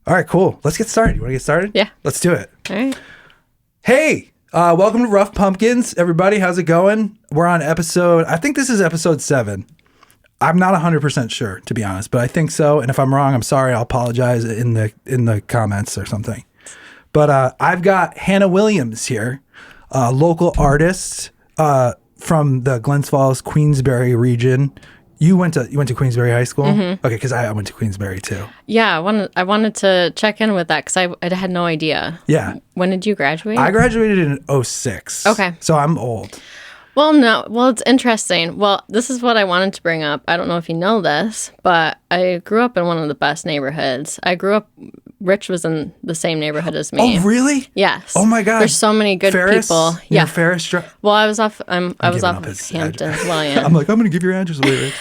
All right, cool. Let's get started. You want to get started? Yeah. Let's do it. All right. Hey, welcome to Rough Pumpkins, everybody. How's it going? We're on I think this is episode 7. I'm not 100% sure, to be honest, but I think so. And if I'm wrong, I'm sorry. I'll apologize in the comments or something. But I've got Hannah Williams here, local artist from the Glens Falls, Queensbury region. You went to Queensbury High School? Mm-hmm. Okay, because I went to Queensbury too. Yeah, I wanted to check in with that because I had no idea. Yeah. When did you graduate? I graduated in 2006. Okay. So I'm old. Well, it's interesting. Well, this is what I wanted to bring up. I don't know if you know this, but I grew up in one of the best neighborhoods. Rich was in the same neighborhood as me. Oh, really? Yes. Oh my God. There's so many good people. Yeah. Ferris Drive. Well, I was off of Hampton. Well, yeah. I'm like, I'm going to give your address away, Rich.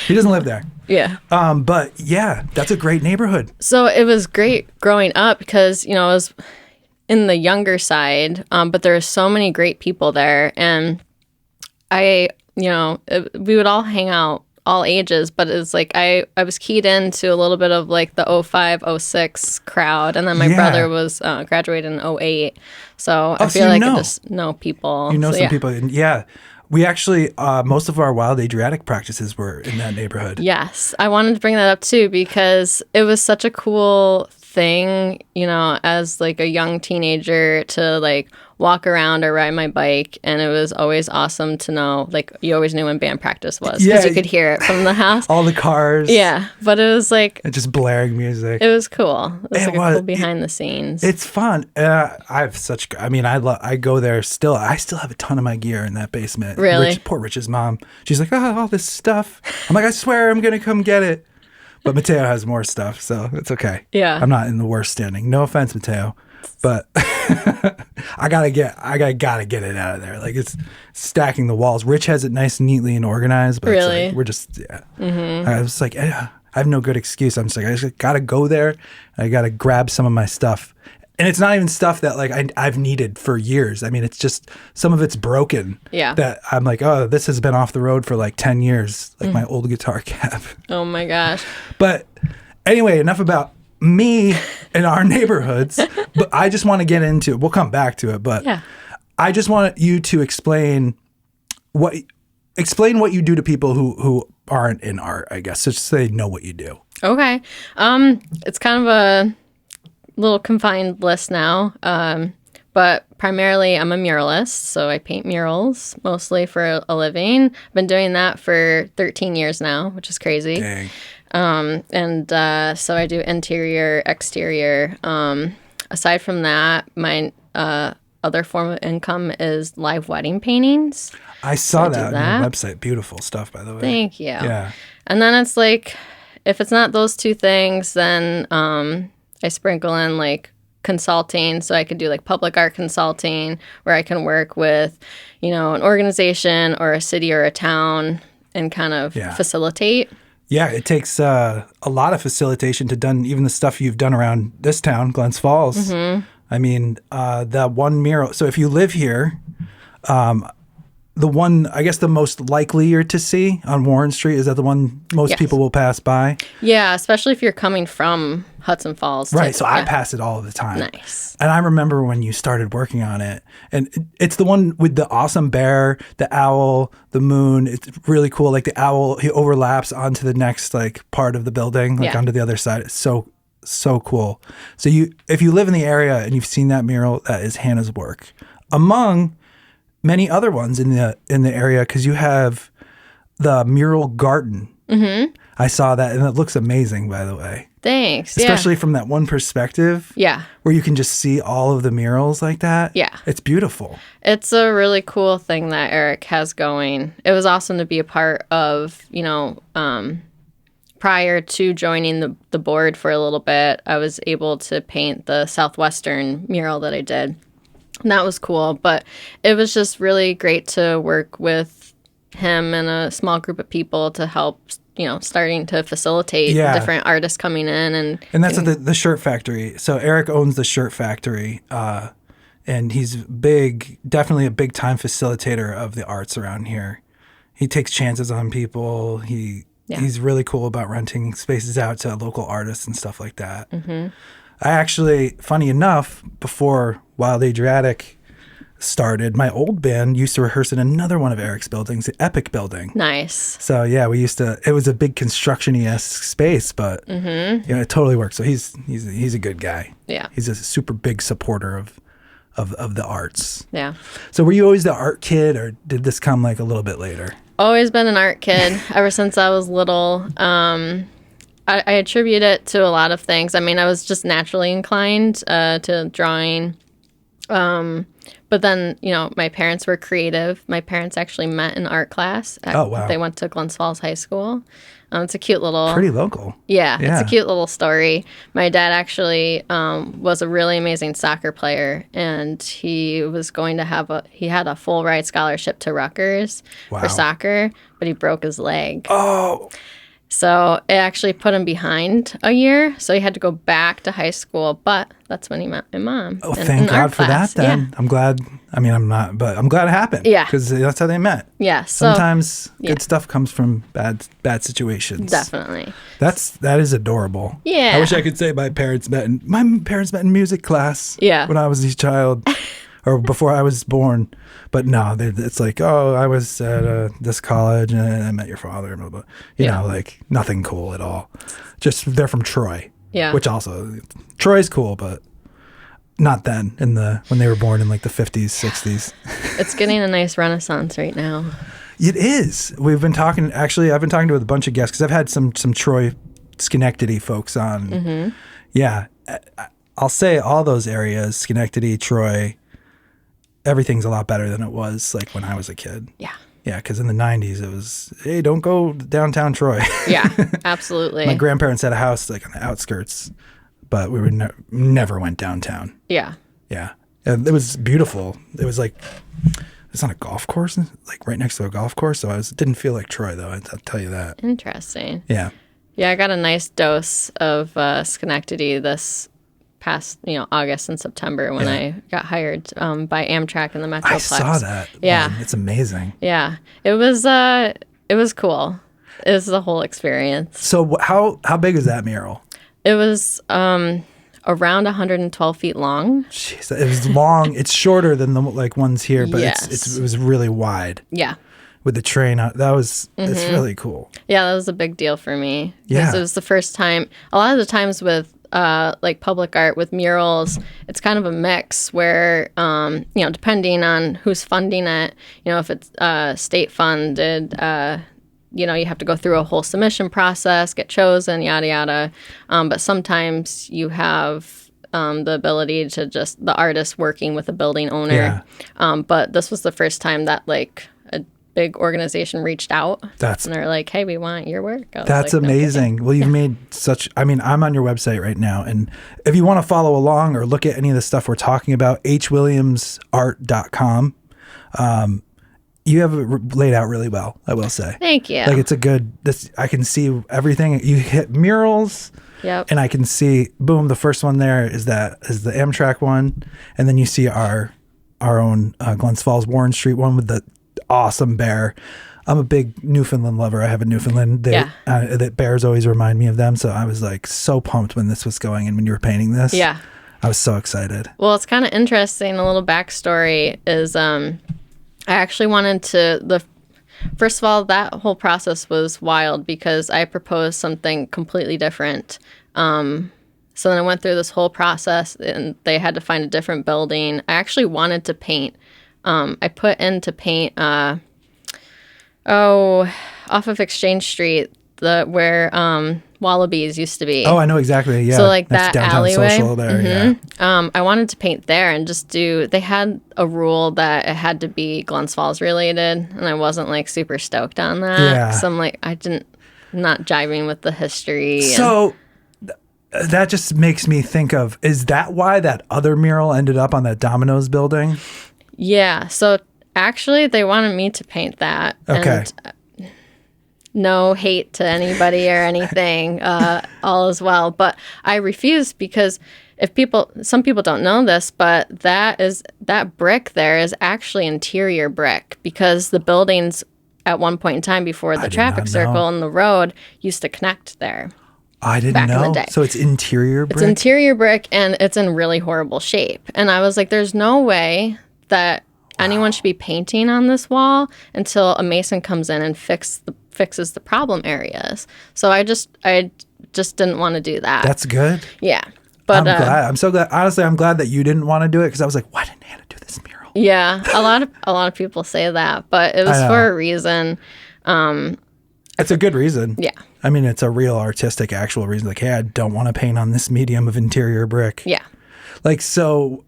He doesn't live there. Yeah. But yeah, that's a great neighborhood. So it was great growing up because, I was in the younger side, but there were so many great people there. And we would all hang out, all ages, but it's like I was keyed into a little bit of like the 05, 06 crowd. And then my brother was graduated in 08. So I feel like I just know people. You know some people. Yeah. We actually, most of our wild Adriatic practices were in that neighborhood. Yes. I wanted to bring that up too because it was such a cool thing, as like a young teenager to like walk around or ride my bike, and it was always awesome to know, like, you always knew when band practice was because you could hear it from the house. All the cars. Yeah, but it was like just blaring music. It was cool. It was cool behind the scenes. It's fun. I go there still. I still have a ton of my gear in that basement. Really? Poor Rich's mom. She's like, all this stuff. I'm like, I swear I'm gonna come get it. But Mateo has more stuff, so it's okay. Yeah. I'm not in the worst standing. No offense, Mateo. But I gotta get it out of there. Like, it's stacking the walls. Rich has it nice and neatly and organized, but really? It's like, we're just I was like, I have no good excuse. I'm just like, I just gotta go there. I gotta grab some of my stuff. And it's not even stuff that like I've needed for years. I mean, it's just some of it's broken. Yeah. That I'm like, oh, this has been off the road for like 10 years, like my old guitar cab. Oh my gosh. But anyway, enough about me and our neighborhoods. But I just want to get into it. We'll come back to it. But yeah. I just want you to explain what you do to people who aren't in art, I guess. So just so they know what you do. Okay. It's kind of a little confined list now, but primarily I'm a muralist, so I paint murals mostly for a living. I've been doing that for 13 years now, which is crazy. Dang. So I do interior, exterior. Aside from that, my other form of income is live wedding paintings. I saw that on your website. Beautiful stuff, by the way. Thank you. Yeah. And then it's like, if it's not those two things, then I sprinkle in like consulting, so I could do like public art consulting where I can work with, an organization or a city or a town and kind of facilitate. Yeah, it takes a lot of facilitation to done even the stuff you've done around this town, Glens Falls. Mm-hmm. I mean, that one mural. So if you live here, the one, I guess the most likelier to see on Warren Street, is that the one most people will pass by? Yeah, especially if you're coming from Hudson Falls. Right, so I pass it all the time. Nice. And I remember when you started working on it, and it's the one with the awesome bear, the owl, the moon. It's really cool. Like the owl, he overlaps onto the next like part of the building, like onto the other side. It's so cool. So if you live in the area and you've seen that mural, that is Hannah's work. Among many other ones in the area, because you have the mural garden. Mm-hmm. I saw that, and it looks amazing, by the way. Thanks. Especially from that one perspective. Yeah. Where you can just see all of the murals like that. Yeah. It's beautiful. It's a really cool thing that Eric has going. It was awesome to be a part of, prior to joining the board for a little bit, I was able to paint the Southwestern mural that I did. And that was cool, but it was just really great to work with him and a small group of people to help, starting to facilitate different artists coming in. And that's at the shirt factory. So Eric owns the shirt factory, and he's definitely a big time facilitator of the arts around here. He takes chances on people. He's really cool about renting spaces out to local artists and stuff like that. Mm-hmm. I actually, funny enough, before Wild Adriatic started, my old band used to rehearse in another one of Eric's buildings, the Epic building. Nice. So yeah, we used to. It was a big construction-y-esque space, but it totally worked. So he's a good guy. Yeah. He's a super big supporter of the arts. Yeah. So were you always the art kid, or did this come like a little bit later? Always been an art kid ever since I was little. I attribute it to a lot of things. I mean, I was just naturally inclined to drawing. But then, my parents were creative. My parents actually met in art class. Oh, wow. They went to Glens Falls High School. It's a cute little... Pretty local. Yeah, it's a cute little story. My dad actually was a really amazing soccer player, and he was going to he had a full ride scholarship to Rutgers for soccer, but he broke his leg. Oh, so it actually put him behind a year. So he had to go back to high school. But that's when he met my mom. Oh, thank God for that then. Yeah. I'm glad. I mean, I'm not, but I'm glad it happened. Yeah. Because that's how they met. Yeah. Sometimes good stuff comes from bad situations. Definitely. That is adorable. Yeah. I wish I could say my parents met in music class. Yeah. When I was a child. Or before I was born. But no, it's like, oh, I was at this college and I met your father. Blah, blah. You know, like nothing cool at all. Just they're from Troy. Yeah. Which also, Troy's cool, but not then when they were born in like the 50s, 60s. It's getting a nice renaissance right now. It is. We've been talking, actually, I've been talking to a bunch of guests because I've had some Troy, Schenectady folks on. Mm-hmm. Yeah. I'll say all those areas, Schenectady, Troy, everything's a lot better than it was like when I was a kid. Yeah. Yeah, because in the 90s it was, hey, don't go downtown Troy. Yeah, absolutely. My grandparents had a house like on the outskirts, but we were never went downtown. Yeah. Yeah. And it was beautiful. It was like, it's on a golf course, like right next to a golf course. So it didn't feel like Troy though, I'll tell you that. Interesting. Yeah. Yeah, I got a nice dose of Schenectady this past, August and September when I got hired by Amtrak in the Metroplex. I saw that. Yeah. Man, it's amazing. Yeah. It was cool. It was the whole experience. So how big is that mural? It was around 112 feet long. Jeez, it was long. It's shorter than the ones here, but it was really wide. Yeah. With the train out. It's really cool. Yeah, that was a big deal for me. Yeah. Because it was the first time, a lot of the times with public art, with murals, it's kind of a mix where, depending on who's funding it, if it's state funded, you have to go through a whole submission process, get chosen, yada, yada. But sometimes you have the ability to just the artist working with a building owner. Yeah. But this was the first time that a big organization reached out and they're like, hey, we want your work. That's like, amazing. Okay. Well, you've made I'm on your website right now. And if you want to follow along or look at any of the stuff we're talking about, hwilliamsart.com. You have it laid out really well, I will say. Thank you. Like I can see everything. You hit murals. Yep. And I can see, boom, the first one there is the Amtrak one. And then you see our own Glens Falls Warren Street one with the awesome bear. I'm a big Newfoundland lover. I have a Newfoundland. That bears always remind me of them. So I was like so pumped when this was going and when you were painting this. Yeah. I was so excited. Well, it's kind of interesting. A little backstory is I actually wanted to, first of all, that whole process was wild because I proposed something completely different. So then I went through this whole process and they had to find a different building. I actually wanted to paint. I put in to paint, off of Exchange Street, where Wallabies used to be. Oh, I know exactly. Yeah. So like that's that downtown alleyway. Social there. Mm-hmm. Yeah. I wanted to paint there and just they had a rule that it had to be Glens Falls related, and I wasn't like super stoked on that. Yeah. So I'm like, not jiving with the history. So that just makes me think of, is that why that other mural ended up on that Domino's building? Yeah. So actually, they wanted me to paint that. Okay. And, no hate to anybody or anything, all is well. But I refused because some people don't know this, but that brick there is actually interior brick because the buildings at one point in time before the traffic circle and the road used to connect there. I didn't back in the know. day. So it's interior brick? It's interior brick, and it's in really horrible shape. And I was like, there's no way that anyone should be painting on this wall until a mason comes in and fixes the problem areas. So I just didn't want to do that. That's good. Yeah. But I'm glad. I'm so glad. Honestly, I'm glad that you didn't want to do it, because I was like, why didn't Hannah do this mural? Yeah, a lot of people say that, but it was for a reason. It's a good reason. Yeah. I mean, it's a real artistic, actual reason. Like, hey, I don't want to paint on this medium of interior brick. Yeah. Like, so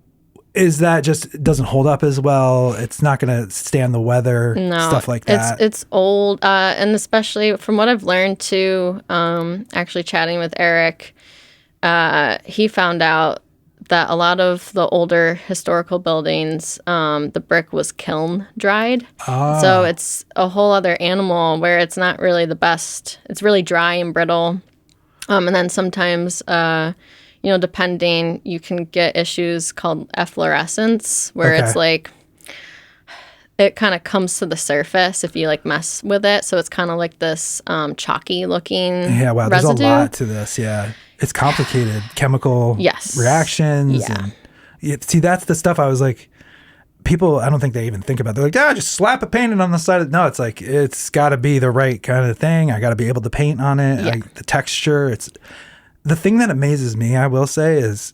is that just doesn't hold up as well? It's not going to stand the weather, stuff like that? It's old, and especially from what I've learned too, actually chatting with Eric, he found out that a lot of the older historical buildings, the brick was kiln dried. So it's a whole other animal where it's not really the best. It's really dry and brittle. And then sometimes, depending, you can get issues called efflorescence, where it's like, it kind of comes to the surface if you like mess with it. So it's kind of like this chalky looking wow, residue. There's a lot to this, yeah. It's complicated. Chemical reactions. Yeah. And see, that's the stuff I was like, people, I don't think they even think about. They're like, just slap a painting on the side. No, it's like, it's got to be the right kind of thing. I got to be able to paint on it. Yeah. The texture. It's the thing that amazes me, I will say, is,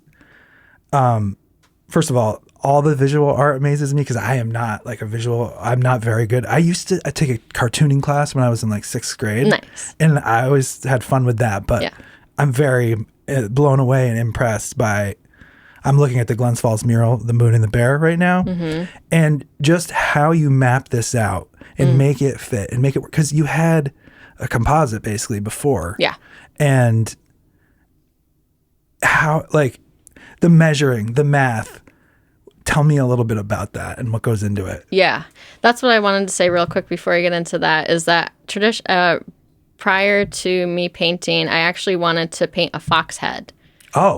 first of all the visual art amazes me, because I am not like I'm not very good. I take a cartooning class when I was in like 6th grade. Nice. And I always had fun with that. But I'm very blown away and impressed by, I'm looking at the Glens Falls mural, The Moon and the Bear, right now. Mm-hmm. And just how you map this out and make it fit and make it work. Because you had a composite basically before. Yeah. And how, like, the measuring, the math. Tell me a little bit about that and what goes into it. Yeah. That's what I wanted to say real quick before I get into that, is that prior to me painting, I actually wanted to paint a fox head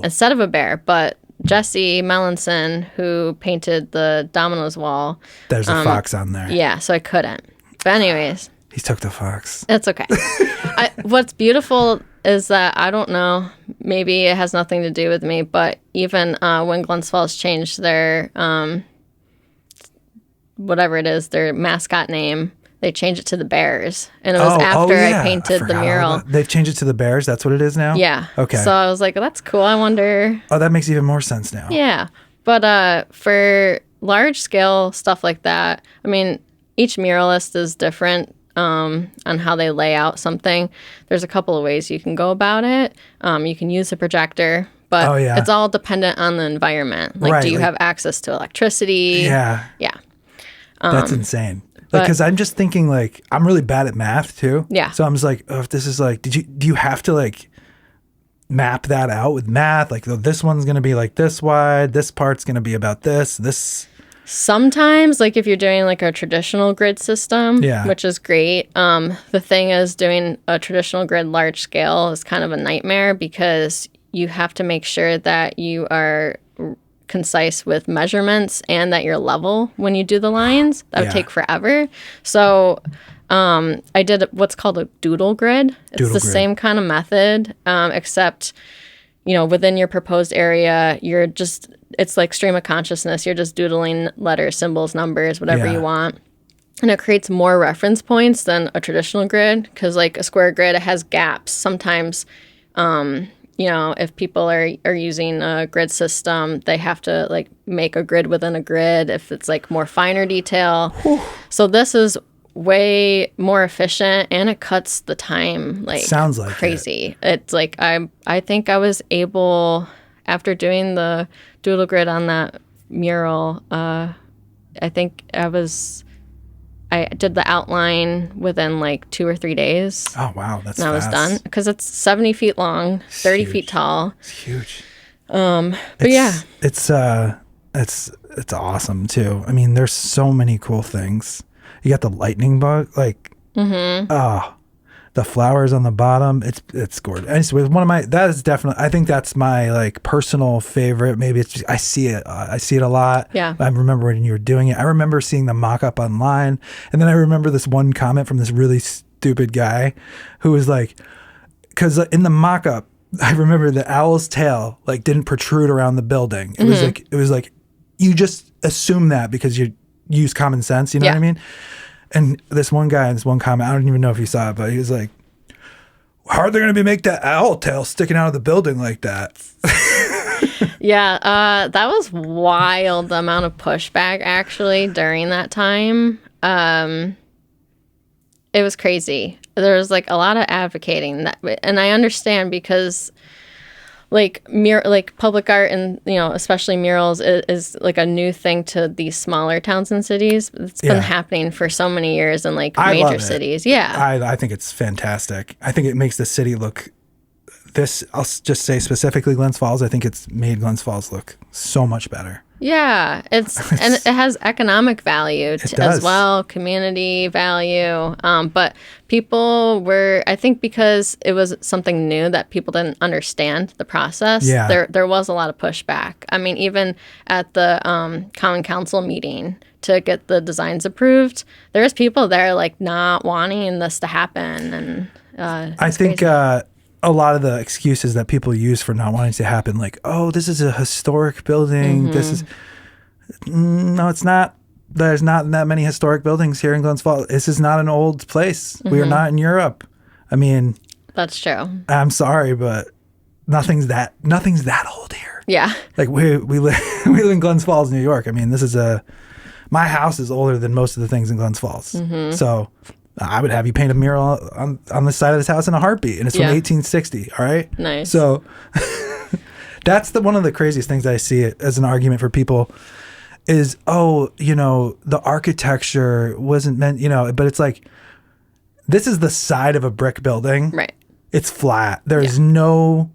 instead of a bear. But Jesse Melanson, who painted the Domino's wall, there's a fox on there. Yeah, so I couldn't. But anyways, he took the fox. It's okay. What's beautiful is that, I don't know, maybe it has nothing to do with me, but even when Glens Falls changed their whatever it is, their mascot name, they changed it to the Bears. And it was after I painted the mural. They've changed it to the Bears? That's what it is now? Yeah. Okay. So I was like, that's cool. I wonder. Oh, that makes even more sense now. Yeah. But for large scale stuff like that, I mean, each muralist is different on how they lay out something. There's a couple of ways you can go about it. You can use a projector. But it's all dependent on the environment. Like, do you have access to electricity? Yeah. Yeah. That's insane. Because I'm just thinking, like, I'm really bad at math too. Yeah. So I'm just like, if this is like, do you have to like map that out with math? Like, this one's going to be like this wide, this part's going to be about this. Sometimes, like if you're doing like a traditional grid system, which is great. The thing is, doing a traditional grid large scale is kind of a nightmare, because you have to make sure that you are concise with measurements and that you're level when you do the lines. That would take forever. So I did what's called a doodle grid. It's the same kind of method, except, within your proposed area, it's like stream of consciousness. You're just doodling letters, symbols, numbers, whatever you want. And it creates more reference points than a traditional grid, because like a square grid, it has gaps. Sometimes if people are using a grid system, they have to like make a grid within a grid if it's like more finer detail. Whew. So this is way more efficient, and it cuts the time like sounds like crazy. It's like I think I was able, after doing the doodle grid on that mural, I think I did the outline within like 2 or 3 days. Oh, wow. That's fast. I was done, because it's 70 feet long, 30 feet tall. It's huge. But yeah. It's awesome too. I mean, there's so many cool things. You got the lightning bug, like, the flowers on the bottom. It's gorgeous. Anyway, I think that's my like personal favorite. Maybe it's just, I see it a lot. Yeah. I remember when you were doing it. I remember seeing the mock-up online, and then I remember this one comment from this really stupid guy who was like, because in the mock-up, I remember the owl's tail like didn't protrude around the building. It was like you just assume that because you use common sense, you know what I mean? And this one guy in this one comment, I don't even know if you saw it, but he was like, how are they going to be make that owl tail sticking out of the building like that? Yeah, that was wild, the amount of pushback actually during that time. It was crazy. There was like a lot of advocating that, and I understand because like public art and especially murals is like a new thing to these smaller towns and cities. It's been happening for so many years in like major cities. Yeah, I think it's fantastic. I think it makes the city look. I'll just say specifically Glens Falls. I think it's made Glens Falls look so much better. Yeah, and it has economic value as well, community value. But people were, I think, because it was something new that people didn't understand the process. Yeah. There was a lot of pushback. I mean, even at the Common Council meeting to get the designs approved, there was people there like not wanting this to happen, and I think. A lot of the excuses that people use for not wanting to happen, like, oh, this is a historic building. No, it's not. There's not that many historic buildings here in Glens Falls. This is not an old place. We are not in Europe. I mean, that's true. I'm sorry, but nothing's that old here. Yeah. Like we live in Glens Falls, New York. I mean, my house is older than most of the things in Glens Falls. So I would have you paint a mural on the side of this house in a heartbeat, and it's from 1860. All right, nice. So that's one of the craziest things I see as an argument for people is, the architecture wasn't meant, but it's like this is the side of a brick building, right? It's flat. There's no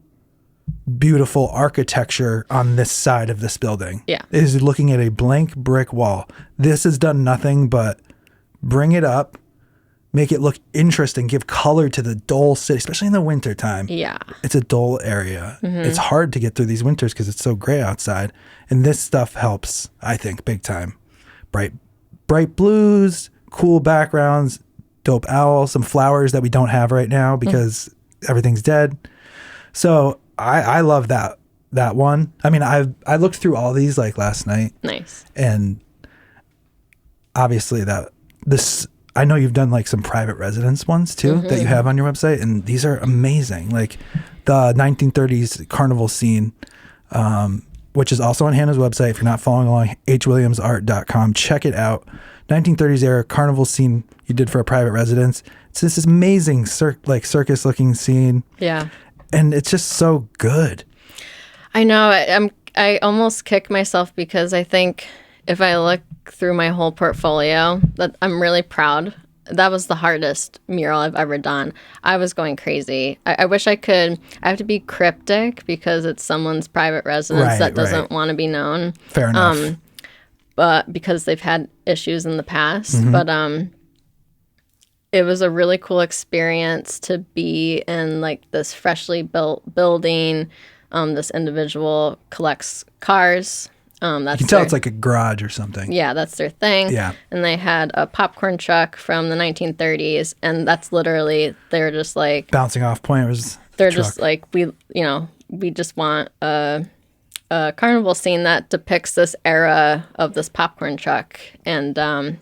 beautiful architecture on this side of this building. Yeah, it is looking at a blank brick wall. This has done nothing but bring it up. Make it look interesting, give color to the dull city, especially in the wintertime. Yeah. It's a dull area. It's hard to get through these winters because it's so gray outside. And this stuff helps, I think, big time. Bright blues, cool backgrounds, dope owl, some flowers that we don't have right now because everything's dead. So I love that one. I mean, I looked through all these like last night. Nice. And obviously I know you've done like some private residence ones too that you have on your website, and these are amazing. Like the 1930s carnival scene, which is also on Hannah's website. If you're not following along, hwilliamsart.com, check it out. 1930s era carnival scene you did for a private residence. It's this amazing circus looking scene. Yeah. And it's just so good. I know. I almost kick myself because I think if I look through my whole portfolio, that I'm really proud. That was the hardest mural I've ever done. I was going crazy. I wish I could. I have to be cryptic because it's someone's private residence that doesn't want to be known. Fair enough. But because they've had issues in the past. But it was a really cool experience to be in like this freshly built building. This individual collects cars. You can tell it's like a garage or something. Yeah, that's their thing. Yeah. And they had a popcorn truck from the 1930s, and that's literally, they're just like... Bouncing off point was They're just like, we just want a carnival scene that depicts this era of this popcorn truck. And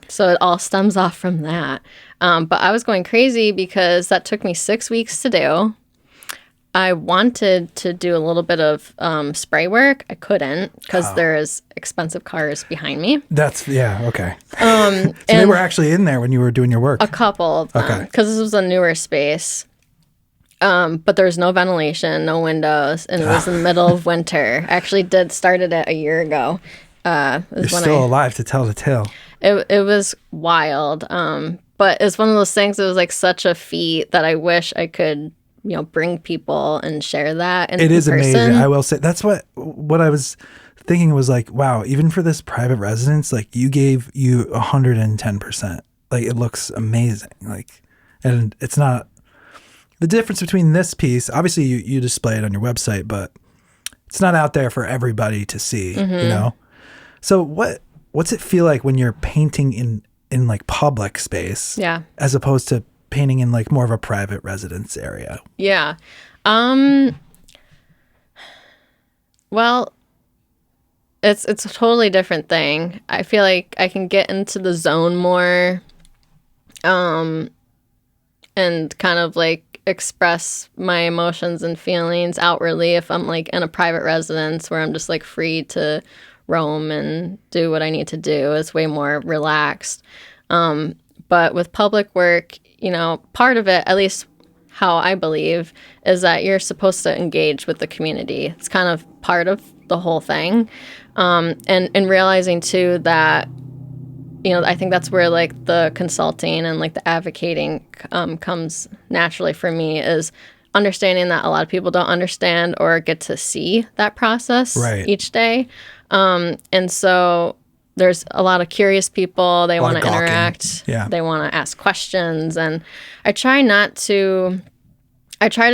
so it all stems off from that. But I was going crazy because that took me 6 weeks to do. I wanted to do a little bit of spray work. I couldn't because there's expensive cars behind me. Okay. So they were actually in there when you were doing your work? A couple of them, because this was a newer space. But there's no ventilation, no windows, and it was in the middle of winter. I actually started it a year ago. You're still alive to tell the tale. It was wild. But it's one of those things, it was like such a feat that I wish I could bring people and share that in person. It is amazing. I will say that's what I was thinking was like, wow, even for this private residence, like you gave 110%. Like it looks amazing. Like, and it's not the difference between this piece. Obviously you display it on your website, but it's not out there for everybody to see, So what's it feel like when you're painting in like public space as opposed to painting in like more of a private residence area? Yeah. Well, it's a totally different thing. I feel like I can get into the zone more, and kind of like express my emotions and feelings outwardly if I'm like in a private residence where I'm just like free to roam and do what I need to do. It's way more relaxed. But with public work, you know, part of it, at least how I believe, is that you're supposed to engage with the community. It's kind of part of the whole thing. And realizing too that, you know, I think that's where like the consulting and like the advocating comes naturally for me, is understanding that a lot of people don't understand or get to see that process each day. And so there's a lot of curious people. They want to interact. Yeah. They want to ask questions. And I try to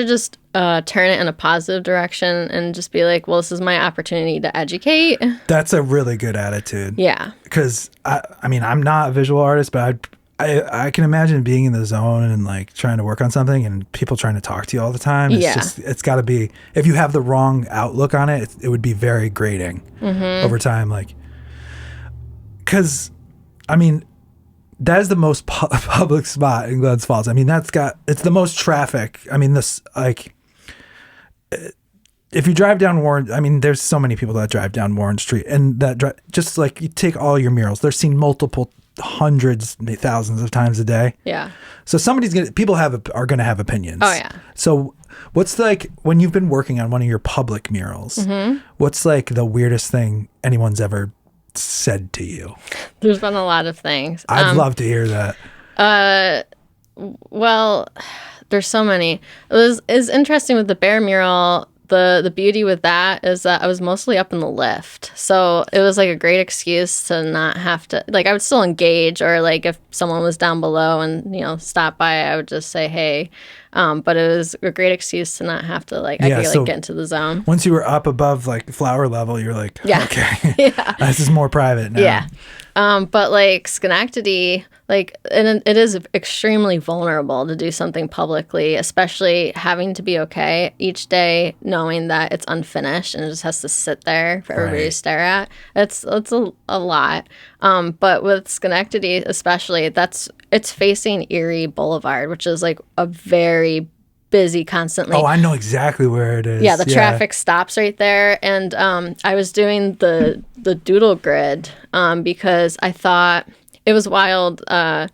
just turn it in a positive direction and just be like, well, this is my opportunity to educate. That's a really good attitude. Yeah. Because, I mean, I'm not a visual artist, but I can imagine being in the zone and like trying to work on something and people trying to talk to you all the time. It's got to be, if you have the wrong outlook on it, it would be very grating over time. Like, because, I mean, that is the most public spot in Glens Falls. I mean, it's the most traffic. I mean, this, like, if you drive down Warren, I mean, there's so many people that drive down Warren Street, and just like you take all your murals, they're seen multiple hundreds, thousands of times a day. Yeah. So people are going to have opinions. Oh yeah. So what's like, when you've been working on one of your public murals, what's like the weirdest thing anyone's ever said to you? There's been a lot of things. I'd love to hear that. Well, there's so many. It's interesting with the bear mural. The beauty with that is that I was mostly up in the lift. So it was like a great excuse to not have to, like, I would still engage, or like if someone was down below and, you know, stop by, I would just say, hey. But it was a great excuse to not have to, like, I could like get into the zone. Once you were up above like flower level, you're like, okay, yeah, this is more private now. Yeah. But like Schenectady, like, and it is extremely vulnerable to do something publicly, especially having to be okay each day, knowing that it's unfinished and it just has to sit there for everybody to stare at. It's a lot. But with Schenectady, especially, it's facing Erie Boulevard, which is like a very busy constantly. Oh, I know exactly where it is. Yeah, the traffic stops right there. And I was doing the doodle grid because I thought it was wild. I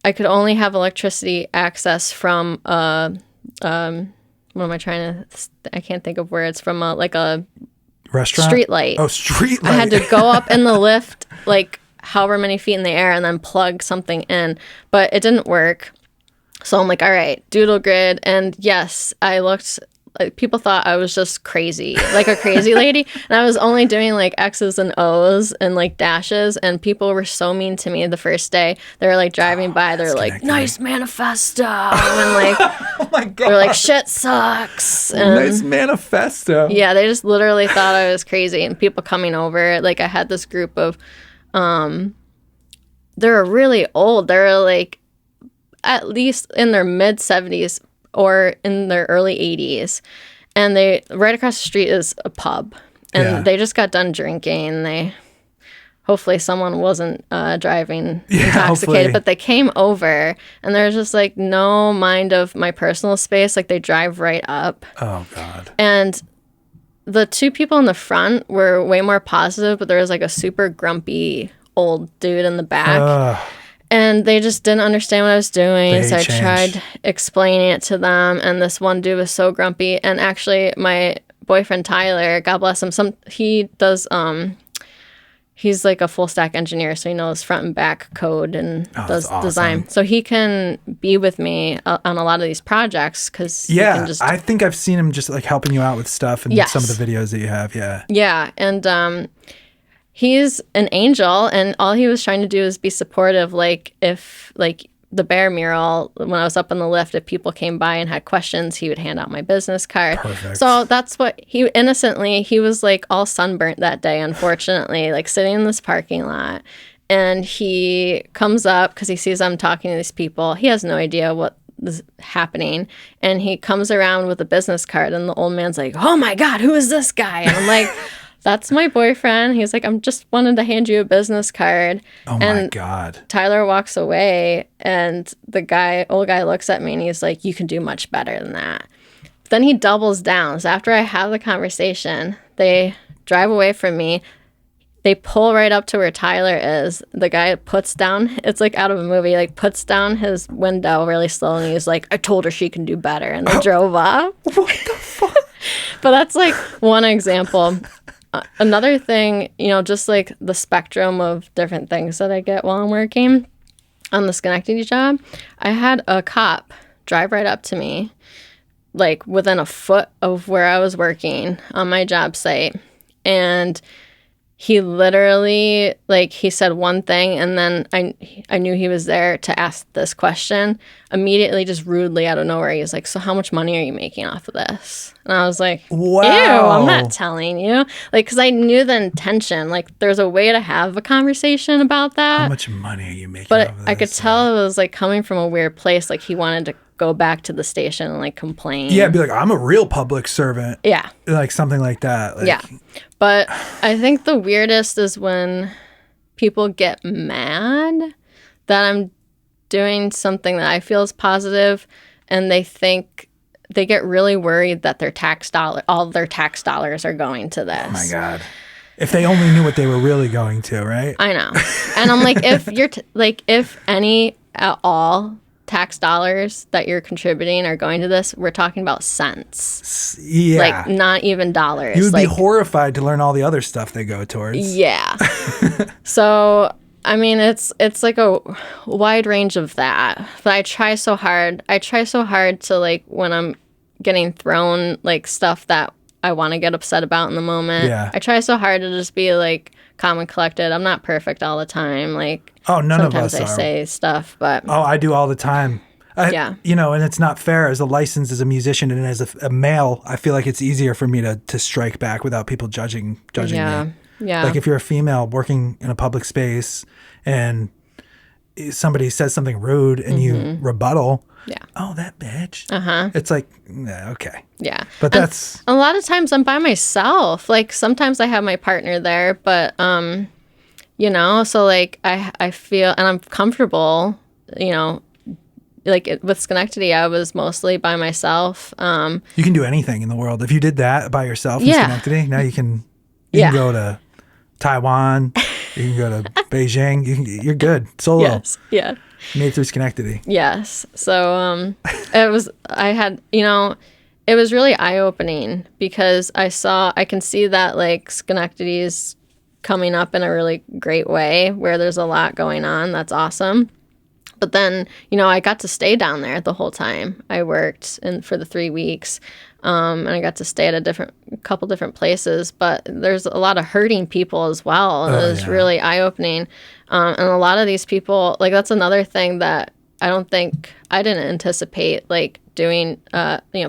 could only have electricity access from what am I trying to? I can't think of where it's from. Like a restaurant, street light. Oh, street light. I had to go up in the lift like however many feet in the air and then plug something in, but it didn't work. So I'm like, all right, doodle grid. And yes, I looked, like, people thought I was just crazy, like a crazy lady. And I was only doing like X's and O's and like dashes. And people were so mean to me the first day. They were like driving by. They're like, nice manifesto. And like, oh my God. They're like, shit sucks. And nice manifesto. Yeah, they just literally thought I was crazy. And people coming over, like, I had this group of, they were really old. They were like at least in their mid 70s or in their early 80s. And right across the street is a pub. And they just got done drinking. Hopefully someone wasn't driving intoxicated, hopefully. But they came over and there's just like no mind of my personal space. Like, they drive right up. Oh God. And the two people in the front were way more positive, but there was like a super grumpy old dude in the back. And they just didn't understand what I was doing. So I tried explaining it to them. And this one dude was so grumpy. And actually, my boyfriend, Tyler, God bless him, he does, he's like a full stack engineer. So he knows front and back code and does design. So he can be with me on a lot of these projects because I think I've seen him just like helping you out with stuff and some of the videos that you have. Yeah. Yeah. And, he's an angel, and all he was trying to do is be supportive. Like, if like the bear mural, when I was up in the lift, if people came by and had questions, he would hand out my business card. Perfect. So that's what he was like all sunburnt that day, unfortunately, like sitting in this parking lot. And he comes up because he sees I'm talking to these people. He has no idea what is happening. And he comes around with a business card, and the old man's like, oh my God, who is this guy? And I'm like, that's my boyfriend. He's like, I'm just wanted to hand you a business card. Oh my God. Tyler walks away, and the old guy looks at me, and he's like, you can do much better than that. Then he doubles down. So after I have the conversation, they drive away from me. They pull right up to where Tyler is. The guy puts down, it's like out of a movie, like puts down his window really slow, and he's like, I told her she can do better. And they drove off. What the fuck? But that's like one example. Another thing, just like the spectrum of different things that I get while I'm working on the Schenectady job, I had a cop drive right up to me, like within a foot of where I was working on my job site. And he literally, like, he said one thing, and then I knew he was there to ask this question. Immediately, just rudely out of nowhere, he was like, so how much money are you making off of this? And I was like, wow. Ew, I'm not telling you. Like, because I knew the intention. Like, there's a way to have a conversation about that. How much money are you making But off of I could this? tell it was, like, coming from a weird place. Like, he wanted to go back to the station and, like, complain. Yeah, be like, I'm a real public servant. Yeah. Like something like that. Like, yeah. But I think the weirdest is when people get mad that I'm doing something that I feel is positive, and they get really worried that all their tax dollars are going to this. Oh my God. If they only knew what they were really going to, right? I know. And I'm like, if you're if any at all tax dollars that you're contributing are going to this, we're talking about cents. Yeah. Like, not even dollars. You would be horrified to learn all the other stuff they go towards. Yeah. So, I mean, it's like a wide range of that. But I try so hard to, like, when I'm getting thrown, like, stuff that I want to get upset about in the moment. Yeah. I try so hard to just be, like, calm and collected. I'm not perfect all the time. Like, none of us sometimes I are. say stuff, but I do all the time. Yeah. And it's not fair as a licensed as a musician and as a male. I feel like it's easier for me to strike back without people judging yeah. me. Yeah. Like if you're a female working in a public space and somebody says something rude and you rebuttal, yeah. Oh, that bitch. Uh-huh. It's like, okay. Yeah. But that's... a lot of times I'm by myself. Like, sometimes I have my partner there, but, so, like, I feel, and I'm comfortable, like, with Schenectady, I was mostly by myself. You can do anything in the world. If you did that by yourself in Yeah. Schenectady, now you can Yeah. go to Taiwan, you can go to Beijing, you're good. Solo. Yes. Yeah. Made it through Schenectady. Yes. So it was really eye-opening because I can see that, like, Schenectady is coming up in a really great way where there's a lot going on. That's awesome. But then, I got to stay down there the whole time. I worked for the 3 weeks, and I got to stay at a couple different places. But there's a lot of hurting people as well. And it was really eye-opening. And a lot of these people, like, that's another thing that I didn't anticipate, like, doing,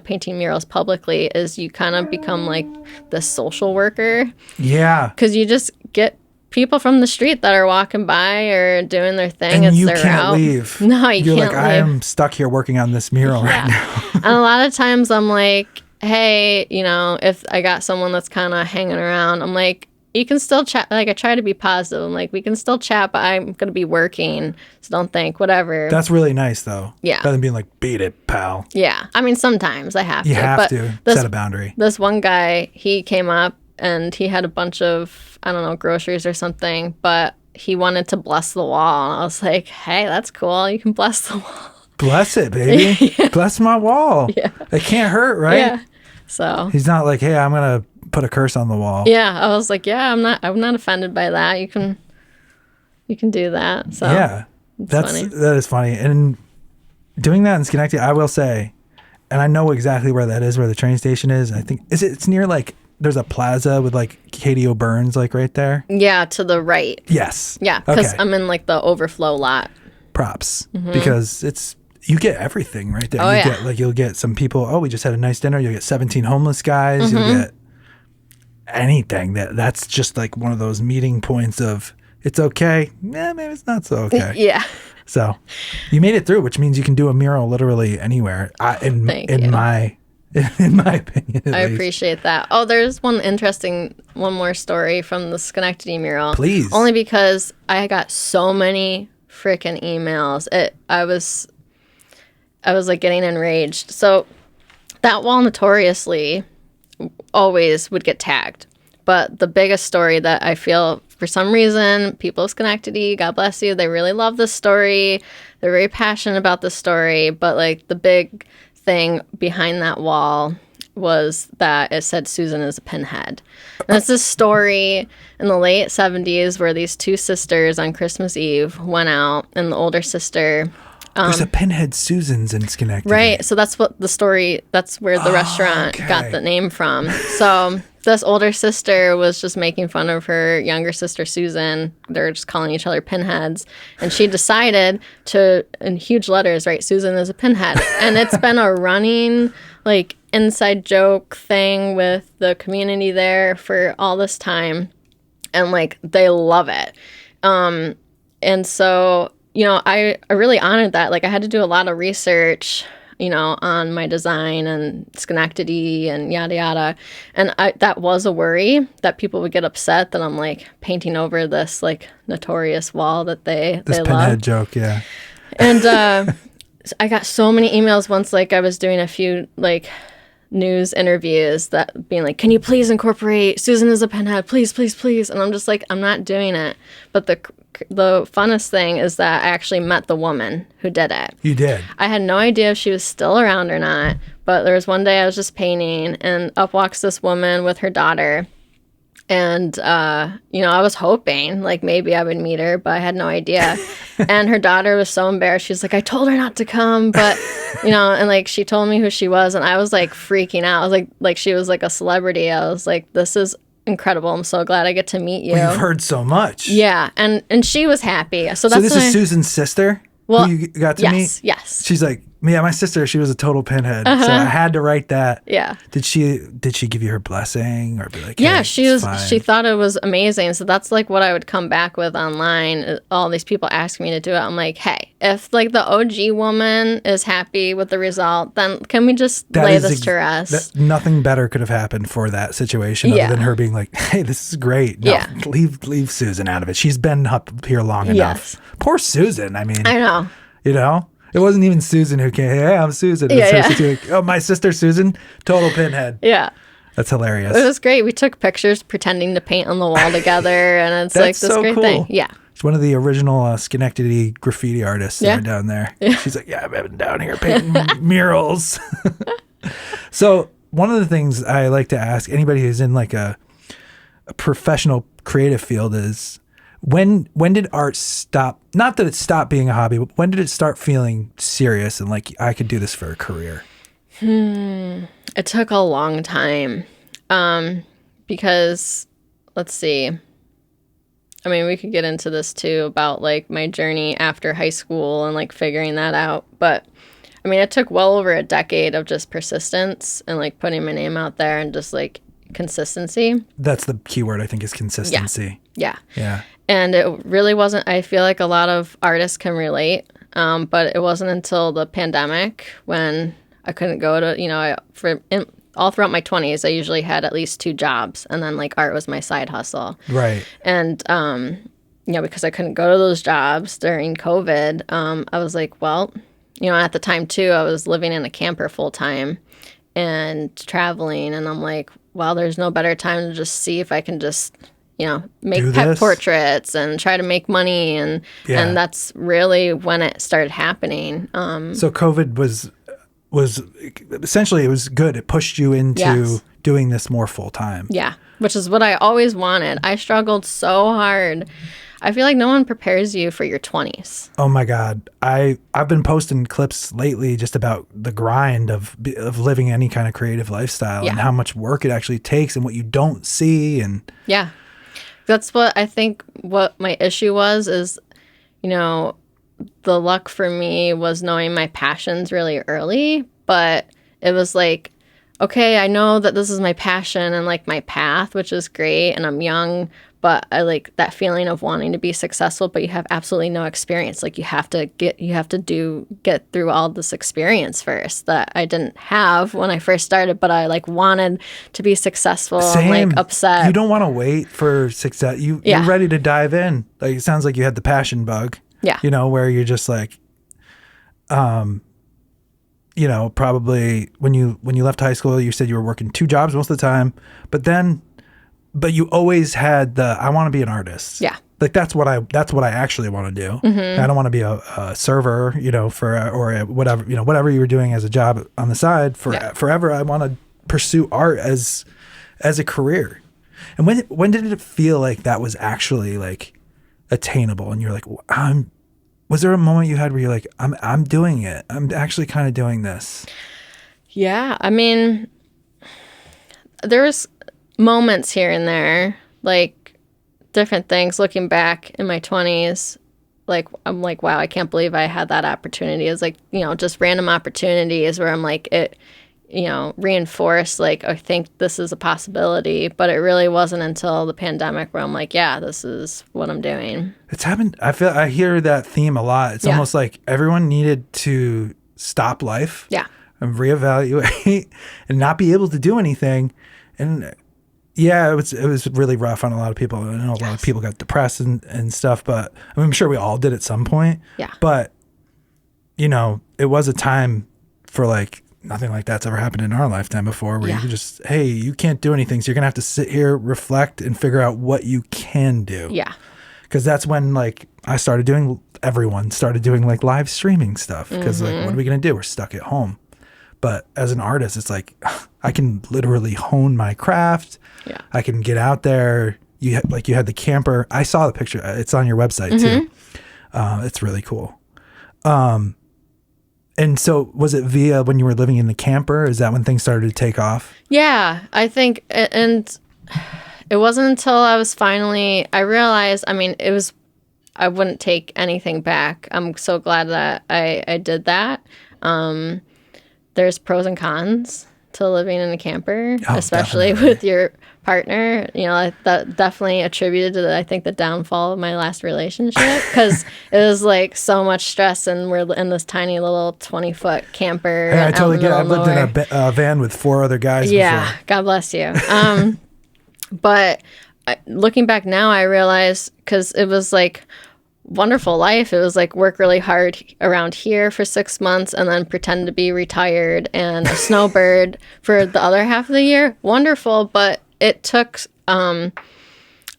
painting murals publicly, is you kind of become like the social worker. Yeah. Because you just get people from the street that are walking by or doing their thing. And you can't leave. No, you're can't like, I am stuck here working on this mural right now. And a lot of times I'm like, hey, if I got someone that's kind of hanging around, I'm like, you can still chat. Like, I try to be positive. I'm like, we can still chat, but I'm going to be working. So don't think, whatever. That's really nice, though. Yeah. Rather than being like, beat it, pal. Yeah. I mean, sometimes I have to. You have to set a boundary. This one guy, he came up and he had a bunch of, I don't know, groceries or something, but he wanted to bless the wall. And I was like, hey, that's cool. You can bless the wall. Bless it, baby. Yeah. Bless my wall. Yeah. It can't hurt, right? Yeah. So he's not like, hey, I'm going to put a curse on the wall. Yeah. I was like, yeah, I'm not offended by that. You can do that. So yeah. That is funny. And doing that in Schenectady, I will say, and I know exactly where that is, where the train station is. I think it's near, like, there's a plaza with, like, Katie O'Byrne's, like, right there. Yeah, to the right. Yes. Yeah, because I'm in, like, the overflow lot. Props. Because you get everything right there. Oh, You'll get some people, we just had a nice dinner. You'll get 17 homeless guys. You'll get anything. That's just, like, one of those meeting points of, it's okay. Yeah, maybe it's not so okay. Yeah. So you made it through, which means you can do a mural literally anywhere. In my opinion, I appreciate that. Oh, there's one more story from the Schenectady mural. Please. Only because I got so many freaking emails. I was like getting enraged. So that wall notoriously always would get tagged. But the biggest story that I feel, for some reason, people of Schenectady, God bless you, they really love this story. They're very passionate about this story. But like the big thing behind that wall was that it said Susan is a pinhead. And it's this story in the late 70s where these two sisters on Christmas Eve went out, and the older sister... There's a Pinhead Susan's in Schenectady. Right. So that's what the story, that's where the restaurant got the name from. So this older sister was just making fun of her younger sister, Susan. They're just calling each other pinheads. And she decided to, in huge letters, write Susan is a pinhead. And it's been a running, like, inside joke thing with the community there for all this time. And, like, they love it. And so... You know, I really honored that. Like, I had to do a lot of research, you know, on my design and Schenectady and yada, yada. And that was a worry that people would get upset that I'm, like, painting over this, like, notorious wall that they love. This pinhead joke, yeah. And I got so many emails once, like, I was doing a few, like, news interviews that being like, can you please incorporate Susan as a pinhead? Please, please, please. And I'm just like, I'm not doing it. But the funnest thing is that I actually met the woman who did it. You did? I had no idea if she was still around or not, but there was one day I was just painting, and up walks this woman with her daughter. And, you know, I was hoping, like, maybe I would meet her, but I had no idea. And her daughter was so embarrassed. She was like, I told her not to come, but, you know, and, like, she told me who she was, and I was, like, freaking out. I was like she was, like, a celebrity. I was like, this is incredible. I'm so glad I get to meet you. Well, you've heard so much. Yeah, and she was happy. So this is Susan's sister who you got to meet? Yes. She's like, yeah, my sister, she was a total pinhead. So I had to write that. Yeah. Did she give you her blessing or be like, hey, yeah, she thought it was amazing. So that's like what I would come back with online. All these people ask me to do it. I'm like, hey, if like the OG woman is happy with the result, then can we just lay this to rest? Nothing better could have happened for that situation other than her being like, hey, this is great. No, leave Susan out of it. She's been up here long enough. Poor Susan. I mean, I know. You know? It wasn't even Susan who came, hey, I'm Susan. Like, oh, my sister Susan, total pinhead. Yeah. That's hilarious. It was great. We took pictures pretending to paint on the wall together, and it's like this great thing. Yeah. It's one of the original Schenectady graffiti artists that are down there. Yeah. She's like, yeah, I've been down here painting murals. So one of the things I like to ask anybody who's in like a professional creative field is, when did art stop? Not that it stopped being a hobby, but when did it start feeling serious and like I could do this for a career? It took a long time because, let's see. I mean, we could get into this too about like my journey after high school and like figuring that out. But I mean, it took well over a decade of just persistence and like putting my name out there and just like consistency. That's the key word, I think, is consistency. Yeah. Yeah. And it really wasn't, I feel like a lot of artists can relate, but it wasn't until the pandemic when I couldn't go to, you know, all throughout my 20s, I usually had at least 2 jobs, and then like art was my side hustle. Right. And, you know, because I couldn't go to those jobs during COVID, I was like, well, you know, at the time too, I was living in a camper full time and traveling, and I'm like, well, there's no better time to just see if I can just, you know, make pet portraits and try to make money. And that's really when it started happening. So COVID was essentially, it was good. It pushed you into doing this more full time. Yeah, which is what I always wanted. I struggled so hard. I feel like no one prepares you for your 20s. Oh my God. I've been posting clips lately just about the grind of living any kind of creative lifestyle and how much work it actually takes and what you don't see. And yeah, that's what I think what my issue was is, you know, the luck for me was knowing my passions really early, but it was like okay, I know that this is my passion and like my path, which is great, and I'm young, but I like that feeling of wanting to be successful, but you have absolutely no experience. Like you have to get through all this experience first that I didn't have when I first started, but I like wanted to be successful. Same. And like upset. You don't want to wait for success. You're ready to dive in. Like it sounds like you had the passion bug. Yeah. You know, where you're just like, you know, probably when you left high school, you said you were working 2 jobs most of the time, but you always had I want to be an artist. Yeah. Like that's what I actually want to do. Mm-hmm. I don't want to be a server, you know, whatever, you know, whatever you were doing as a job on the side forever. I want to pursue art as a career. And when did it feel like that was actually like attainable? And you're like, was there a moment you had where you're like, I'm doing it. I'm actually kind of doing this. Yeah. I mean, there's moments here and there, like different things. Looking back in my 20s, like I'm like, wow, I can't believe I had that opportunity. It's like, you know, just random opportunities where I'm like, it, you know, reinforced, like, I think this is a possibility. But it really wasn't until the pandemic where I'm like, yeah, this is what I'm doing. It's happened. I hear that theme a lot. It's almost like everyone needed to stop life. Yeah. And reevaluate and not be able to do anything. And yeah, it was really rough on a lot of people. I know a lot of people got depressed and stuff, but I mean, I'm sure we all did at some point. Yeah. But, you know, it was a time for like nothing like that's ever happened in our lifetime before where you could just, hey, you can't do anything. So you're going to have to sit here, reflect, and figure out what you can do. Yeah. Because that's when like everyone started doing like live streaming stuff. Because like, what are we going to do? We're stuck at home. But as an artist, it's like I can literally hone my craft. Yeah. I can get out there. You had the camper. I saw the picture. It's on your website too. It's really cool. And so was it via when you were living in the camper? Is that when things started to take off? Yeah, I think, and it wasn't until I realized, I mean, I wouldn't take anything back. I'm so glad that I did that. There's pros and cons to living in a camper, especially definitely. With your partner. You know, that definitely attributed to, I think, the downfall of my last relationship because it was like so much stress and we're in this tiny little 20-foot camper. Hey, I totally get it. I've lived in a van with 4 other guys before. God bless you. But looking back now, I realize because it was like wonderful life. It was like work really hard around here for 6 months and then pretend to be retired and a snowbird for the other half of the year. Wonderful, but it took a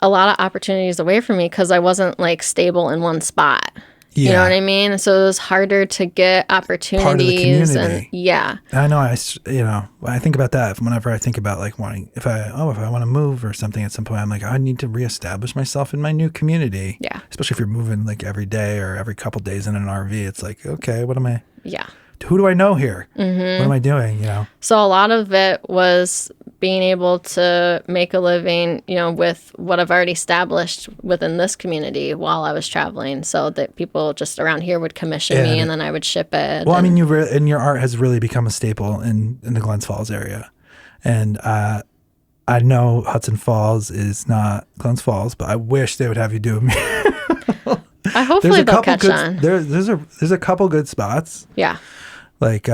lot of opportunities away from me because I wasn't like stable in one spot. Yeah. You know what I mean? So it was harder to get opportunities. Part of the community. And I know. I think about that whenever I think about like wanting, if I want to move or something at some point, I'm like, I need to reestablish myself in my new community. Yeah. Especially if you're moving like every day or every couple days in an RV, it's like, okay, what am I? Yeah. Who do I know here? Mm-hmm. What am I doing? You know? So a lot of it was being able to make a living, you know, with what I've already established within this community while I was traveling, so that people just around here would commission me and then I would ship it. Well, I mean, and your art has really become a staple in the Glens Falls area. And I know Hudson Falls is not Glens Falls, but I wish they would have you do a mural. Hopefully they'll catch on. There's a couple good spots. Yeah. Like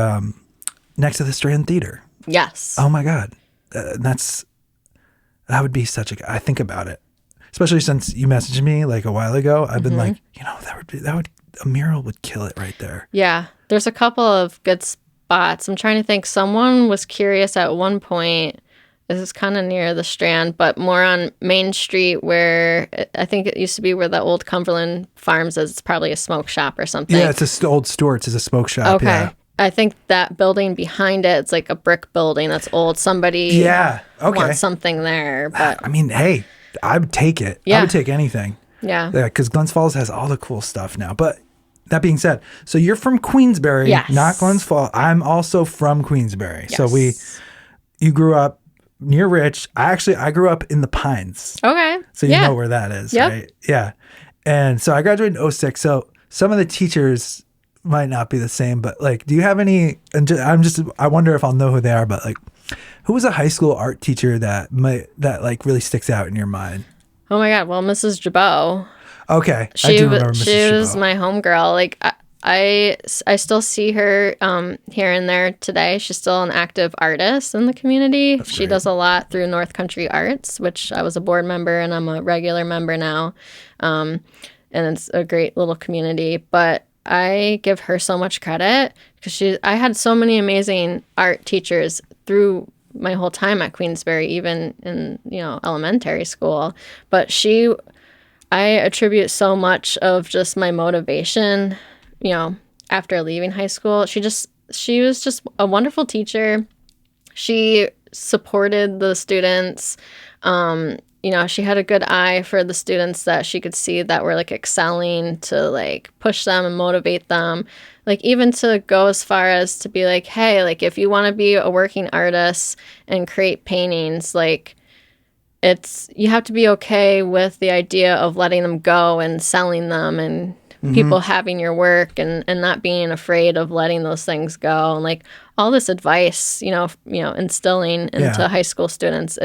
next to the Strand Theater. Yes. Oh my God. That would be I think about it, especially since you messaged me like a while ago. I've been like, you know, a mural would kill it right there. Yeah. There's a couple of good spots. I'm trying to think. Someone was curious at one point. This is kind of near the Strand, but more on Main Street where I think it used to be where the old Cumberland Farms is. It's probably a smoke shop or something. Yeah, it's old Stewart's is a smoke shop. Okay. Yeah. I think that building behind it's like a brick building that's old. Somebody wants something there. But I mean, hey, I would take it. Yeah. I would take anything. Yeah. Because Glens Falls has all the cool stuff now. But that being said, so you're from Queensbury, not Glens Falls. I'm also from Queensbury. Yes. So you grew up near Rich. I grew up in the Pines. Okay. So you know where that is, right? Yeah. And so I graduated in 06. So some of the teachers might not be the same, but like, do you have any, I wonder if I'll know who they are, but like, Who was a high school art teacher that like really sticks out in your mind? Oh my God. Well, Mrs. Jabot. Okay. I do remember Mrs. She was Chabot. my homegirl. Like I still see her here and there today. She's still an active artist in the community. She does a lot through North Country Arts, which I was a board member and I'm a regular member now. And it's a great little community. But I give her so much credit because I had so many amazing art teachers through my whole time at Queensbury, even in, elementary school. But I attribute so much of just my motivation, after leaving high school. She was just a wonderful teacher. She supported the students. She had a good eye for the students that she could see that were like excelling, to like push them and motivate them. Like even to go as far as to be like, hey, like if you want to be a working artist and create paintings, like you have to be okay with the idea of letting them go and selling them and people having your work and not being afraid of letting those things go. And like all this advice, instilling into high school students,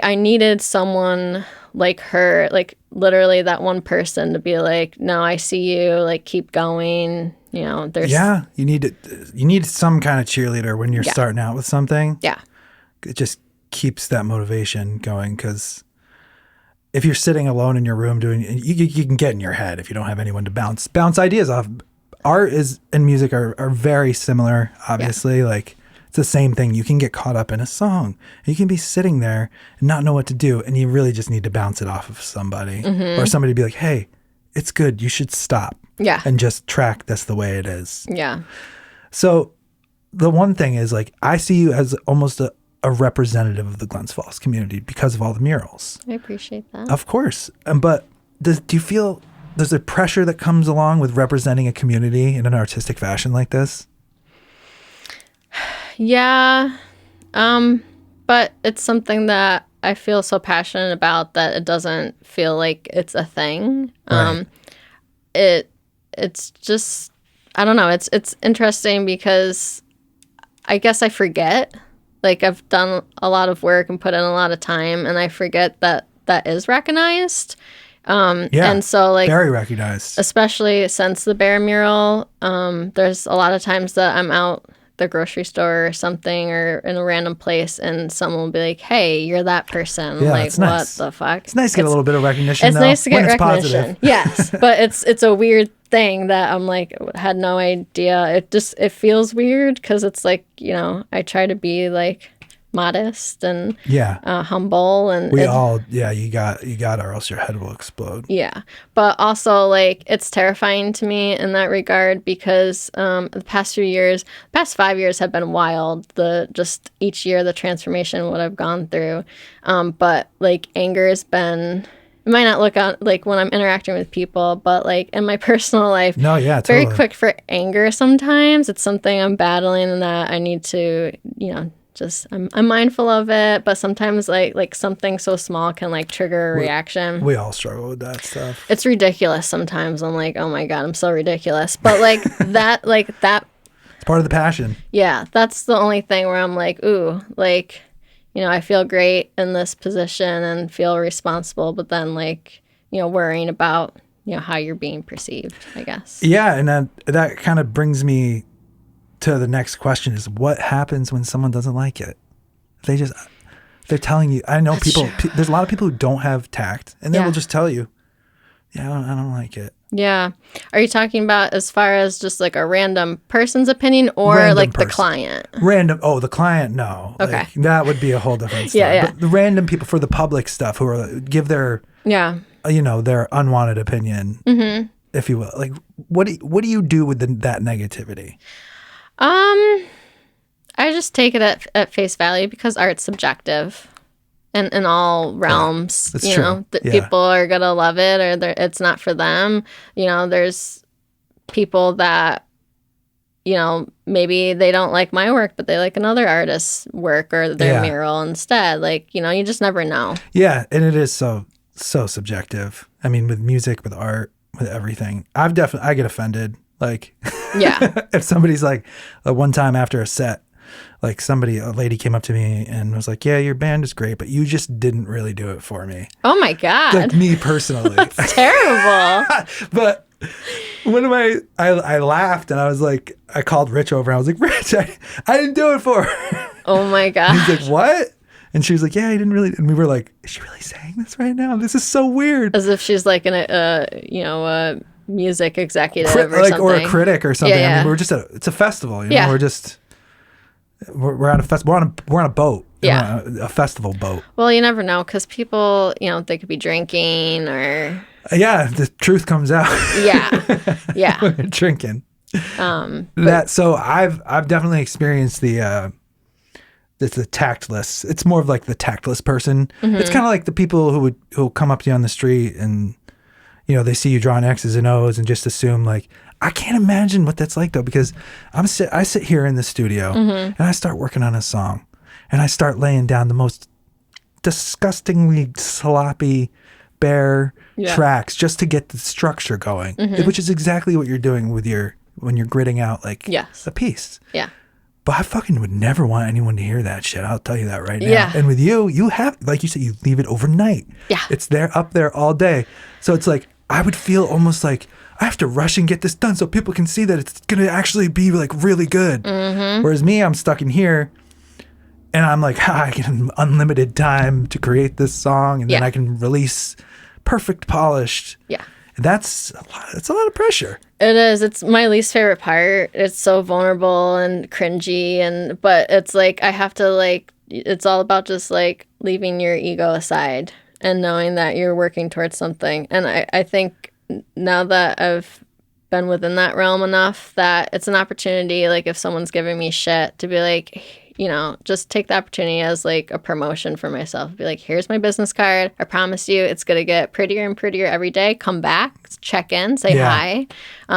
I needed someone like her, like literally that one person to be like, no, I see you, like keep going. You need some kind of cheerleader when you're starting out with something. Yeah. It just keeps that motivation going, because if you're sitting alone in your room you can get in your head if you don't have anyone to bounce ideas off. Art and music are very similar, obviously. Like it's the same thing. You can get caught up in a song. You can be sitting there and not know what to do, and you really just need to bounce it off of somebody, or somebody to be like, hey, it's good. You should stop and just track this the way it is. Yeah. So the one thing is, like, I see you as almost a representative of the Glens Falls community because of all the murals. I appreciate that. Of course. But do you feel there's a pressure that comes along with representing a community in an artistic fashion like this? Yeah. But it's something that I feel so passionate about that it doesn't feel like it's a thing. Right. It's just, I don't know. It's interesting because I guess I forget. Like I've done a lot of work and put in a lot of time, and I forget that is recognized. And so like very recognized, especially since the bear mural. There's a lot of times that I'm out the grocery store or something, or in a random place, and someone will be like, hey, you're that person. Yeah, like, it's nice. What the fuck? It's nice to get a little bit of recognition. It's though, nice to get recognition. Positive. Yes, but it's a weird thing that I'm like, had no idea. It feels weird because it's like, I try to be like modest and humble, and you got or else your head will explode. Yeah, but also like it's terrifying to me in that regard because the past 5 years have been wild. Just each year the transformation what I've gone through, but like anger has been. It might not look out like when I'm interacting with people, but like in my personal life, very quick for anger. Sometimes it's something I'm battling and that I need to, just I'm mindful of it. But sometimes like something so small can like trigger a reaction. We all struggle with that stuff. It's ridiculous sometimes. I'm like, oh my God, I'm so ridiculous. But like that. It's part of the passion. Yeah, that's the only thing where I'm like, ooh, like. I feel great in this position and feel responsible, but then worrying about, how you're being perceived, I guess. Yeah. And that kind of brings me to the next question is what happens when someone doesn't like it? They're telling you, I know That's people, true. There's a lot of people who don't have tact, and they will just tell you, I don't like it. Yeah. Are you talking about as far as just like a random person's opinion or the client? Random. Oh, the client. No. Okay. Like, that would be a whole different stuff. Yeah. But the random people for the public stuff who are give their, their unwanted opinion, if you will. Like, what do you do with that negativity? I just take it at face value because art's subjective. And in all realms, that's true. People are going to love it or it's not for them. There's people that, maybe they don't like my work, but they like another artist's work or their mural instead. Like, you just never know. Yeah. And it is so subjective. I mean, with music, with art, with everything. I get offended. Like, yeah. If somebody's like, one time after a set, like a lady came up to me and was like, yeah, your band is great, but you just didn't really do it for me. Oh my God. Like me personally. That's terrible. But one of I laughed and I was like, I called Rich over and I was like, Rich, I didn't do it for her. Oh my God. He's like, what? And she was like, yeah, I didn't really. And we were like, is she really saying this right now? This is so weird. As if she's like a music executive or like, something. or a critic or something. Yeah, yeah. I mean, it's a festival. Yeah. We're at a festival. We're on a boat. Yeah. A festival boat. Well, you never know because people, they could be drinking or. Yeah, the truth comes out. Yeah. Yeah. When you're drinking. So I've definitely experienced it's the tactless. It's more of like the tactless person. Mm-hmm. It's kind of like the people who'll come up to you on the street and they see you drawing X's and O's and just assume like, I can't imagine what that's like though, because I sit here in the studio and I start working on a song and I start laying down the most disgustingly sloppy bare tracks just to get the structure going, which is exactly what you're doing when you're gridding out like a piece. Yeah. But I fucking would never want anyone to hear that shit. I'll tell you that right now. Yeah. And with you have, like you said, you leave it overnight. Yeah. It's up there all day. So it's like, I would feel almost like I have to rush and get this done so people can see that it's going to actually be like really good. Mm-hmm. Whereas me, I'm stuck in here and I'm like, I get unlimited time to create this song and then I can release perfect polished. Yeah. That's a lot of pressure. It is. It's my least favorite part. It's so vulnerable and cringy, but it's like I have to it's all about just like leaving your ego aside and knowing that you're working towards something. And I think now that I've been within that realm enough that it's an opportunity, like if someone's giving me shit, to be like, just take the opportunity as like a promotion for myself. Be like, here's my business card. I promise you it's going to get prettier and prettier every day. Come back, check in, say hi,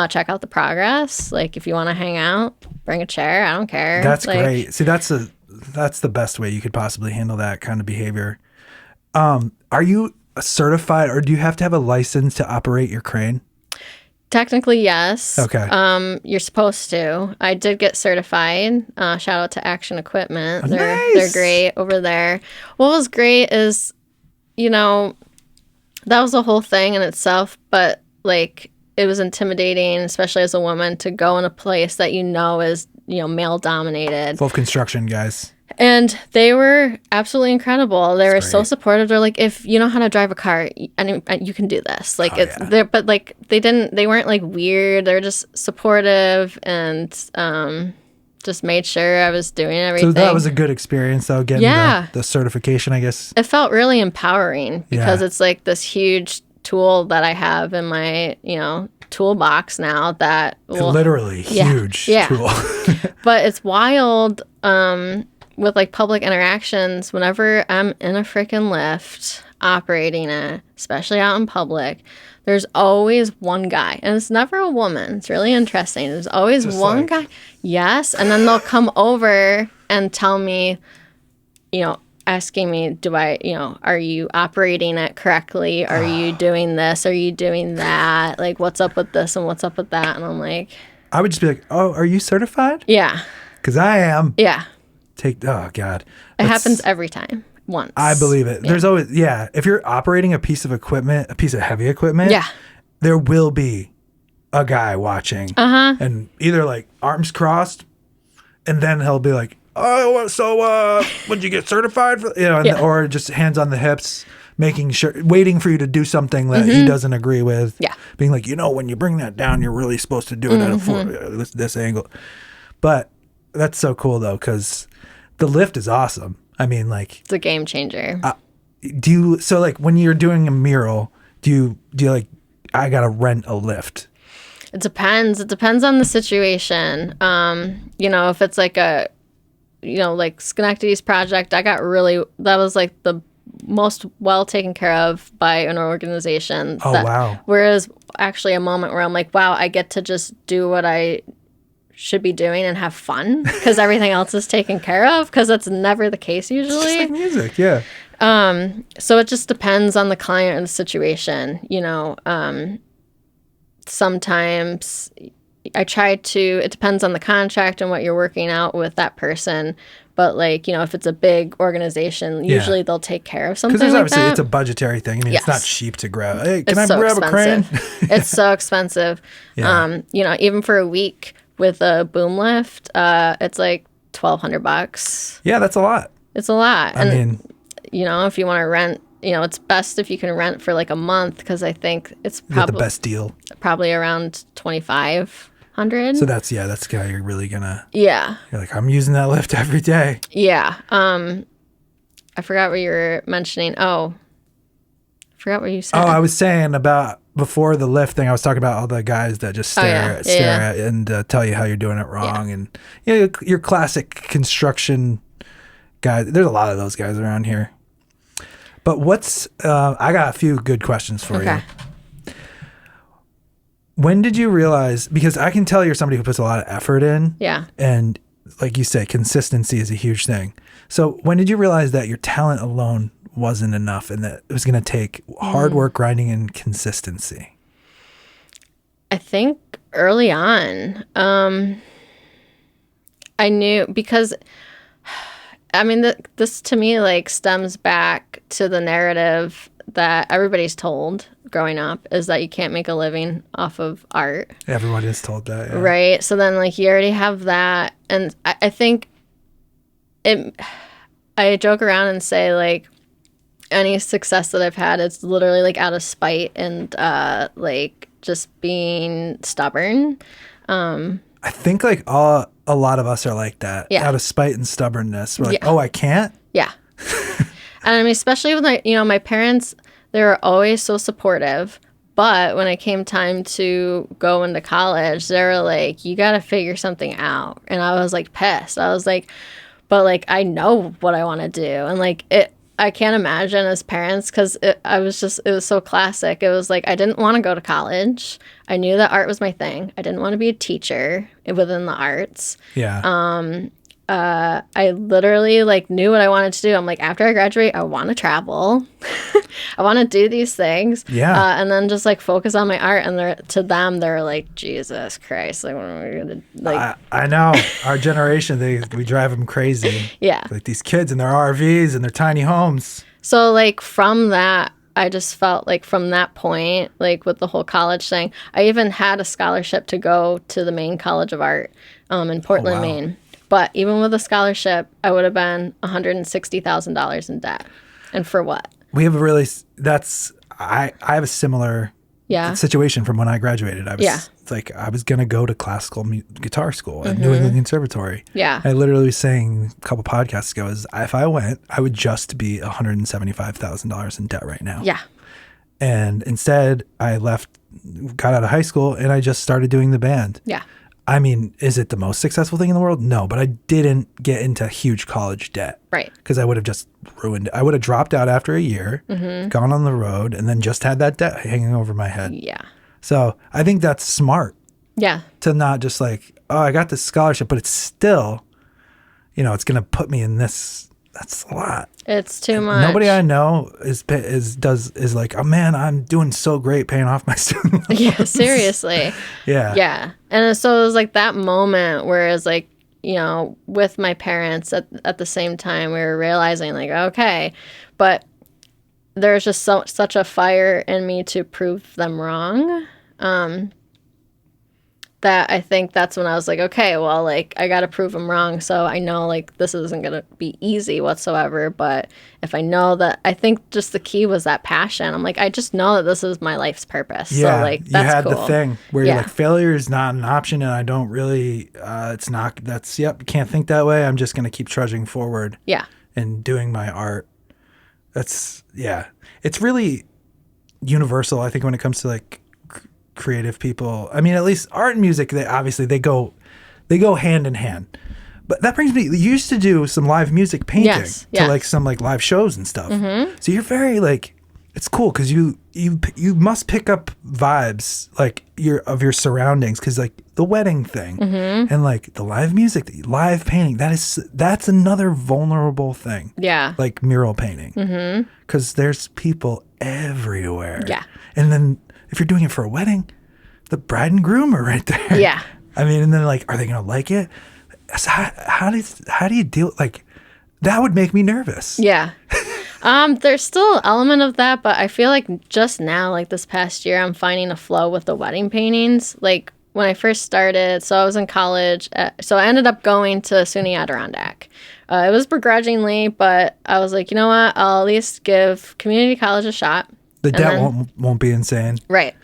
check out the progress. Like if you want to hang out, bring a chair. I don't care. That's great. See, that's the best way you could possibly handle that kind of behavior. Are you certified or do you have to have a license to operate your crane? Technically, yes. Okay. You're supposed to. I did get certified. Shout out to Action Equipment. Oh, They're great over there. What was great is, that was a whole thing in itself, but like it was intimidating, especially as a woman, to go in a place that is, male dominated. Full of construction, guys. And they were absolutely incredible. They were so supportive. They're like, if you know how to drive a car, and you can do this. Like but like they weren't like weird. They were just supportive and just made sure I was doing everything. So that was a good experience though, getting the certification, I guess. It felt really empowering because it's like this huge tool that I have in my, toolbox now that will literally huge tool. But it's wild. With like public interactions, whenever I'm in a freaking lift operating it, especially out in public, there's always one guy. And it's never a woman. It's really interesting. There's always just one guy. Yes. And then they'll come over and tell me, asking me, are you operating it correctly? Are you doing this? Are you doing that? Like, what's up with this and what's up with that? And I'm like... I would just be like, oh, are you certified? Yeah. Because I am. Yeah. Oh God. It happens every time. Once. I believe it. Yeah. There's always, if you're operating a piece of equipment, a piece of heavy equipment, there will be a guy watching. And either like arms crossed, and then he'll be like, oh, so would you get certified for, or just hands on the hips, making sure, waiting for you to do something that he doesn't agree with. Yeah. Being like, when you bring that down, you're really supposed to do it at this angle. But that's so cool though, because the lift is awesome. I mean, like... It's a game changer. So like when you're doing a mural, do you like, I gotta rent a lift? It depends. It depends on the situation. If it's like a, like Schenectady's project, that was like the most well taken care of by an organization. Oh, wow. Whereas actually a moment where I'm like, wow, I get to just do what I should be doing and have fun because everything else is taken care of, because that's never the case usually. It's just like music, yeah. So it just depends on the client and the situation. Sometimes, I try to, it depends on the contract and what you're working out with that person. But like, if it's a big organization, usually they'll take care of something because like obviously that. it's a budgetary thing. I mean, it's not cheap to grab. Hey, can It's I so grab expensive. a crane? It's so expensive. Yeah. Even for a week with a boom lift, it's like $1,200. Yeah, that's a lot. It's a lot. I mean, if you want to rent, it's best if you can rent for like a month, because I think it's probably the best deal. Probably around $2,500. So that's how you're really gonna. Yeah. You're like, I'm using that lift every day. Yeah. I forgot what you were mentioning. Oh, I forgot what you said. Oh, I was saying about before the lift thing. I was talking about all the guys that just stare at and tell you how you're doing it wrong, and your classic construction guys. There's a lot of those guys around here. But I got a few good questions for you. When did you realize, because I can tell you're somebody who puts a lot of effort in. Yeah. And like you say, consistency is a huge thing. So when did you realize that your talent alone wasn't enough and that it was going to take hard work, grinding, and consistency? I think early on, I knew, because I mean, this to me like stems back to the narrative that everybody's told growing up, is that you can't make a living off of art. Everyone is told that, yeah. Right? So then like you already have that. And I think I joke around and say like any success that I've had, it's literally like out of spite and like just being stubborn. I think like a lot of us are like that. Yeah. Out of spite and stubbornness. We're like, oh, I can't? Yeah. And I mean, especially with my parents, they were always so supportive. But when it came time to go into college, they were like, you got to figure something out. And I was like pissed. I was like, but like, I know what I want to do. And like, I can't imagine as parents, because it was so classic. It was like, I didn't want to go to college. I knew that art was my thing. I didn't want to be a teacher within the arts. Yeah. I literally like knew what I wanted to do. I'm like, after I graduate, I want to travel. I want to do these things. Yeah. And then just like focus on my art. And they're like, Jesus Christ. Like, what am I going to like? I know our generation, we drive them crazy. Yeah. Like these kids in their RVs and their tiny homes. So like from that, I just felt like from that point, like with the whole college thing, I even had a scholarship to go to the Maine College of Art in Portland, Maine. But even with a scholarship, I would have been $160,000 in debt. And for what? We have I have a similar situation from when I graduated. I was going to go to classical guitar school at New England Conservatory. Yeah. I literally was saying a couple podcasts ago, if I went, I would just be $175,000 in debt right now. Yeah. And instead, I got out of high school, and I just started doing the band. Yeah. I mean, is it the most successful thing in the world? No, but I didn't get into huge college debt. Right. Because I would have just ruined it. I would have dropped out after a year, gone on the road, and then just had that debt hanging over my head. Yeah. So I think that's smart. Yeah. To not just like, oh, I got this scholarship, but it's still, it's going to put me in this. That's a lot. It's too much. Nobody I know is like, oh man, I'm doing so great paying off my student loans. Yeah, seriously. Yeah. Yeah. And so it was like that moment where it's like, with my parents at the same time, we were realizing like, okay, but there's just such a fire in me to prove them wrong. That I think that's when I was like, okay, well, like, I got to prove them wrong. So I know, like, this isn't going to be easy whatsoever. But if I know that, I think just the key was that passion. I'm like, I just know that this is my life's purpose. Yeah, so, like, that's you had cool. the thing where you're like, failure is not an option. And I don't really, can't think that way. I'm just going to keep trudging forward. Yeah. And doing my art. It's really universal, I think, when it comes to, like, creative people. I mean, at least art and music, they go hand in hand. But that brings me, you used to do some live music painting to like some like live shows and stuff. So you're very like, it's cool because you must pick up vibes like of your surroundings, because like the wedding thing and like the live music, the live painting, that's another vulnerable thing. Yeah. Like mural painting, because there's people everywhere. Yeah. And then if you're doing it for a wedding, the bride and groom are right there. Yeah. I mean, and then like, are they going to like it? So how do you deal, like, that would make me nervous. Yeah. There's still an element of that, but I feel like just now, like this past year, I'm finding a flow with the wedding paintings. Like when I first started, so I was in college, so I ended up going to SUNY Adirondack. It was begrudgingly, but I was like, you know what? I'll at least give community college a shot. The debt won't be insane. Right.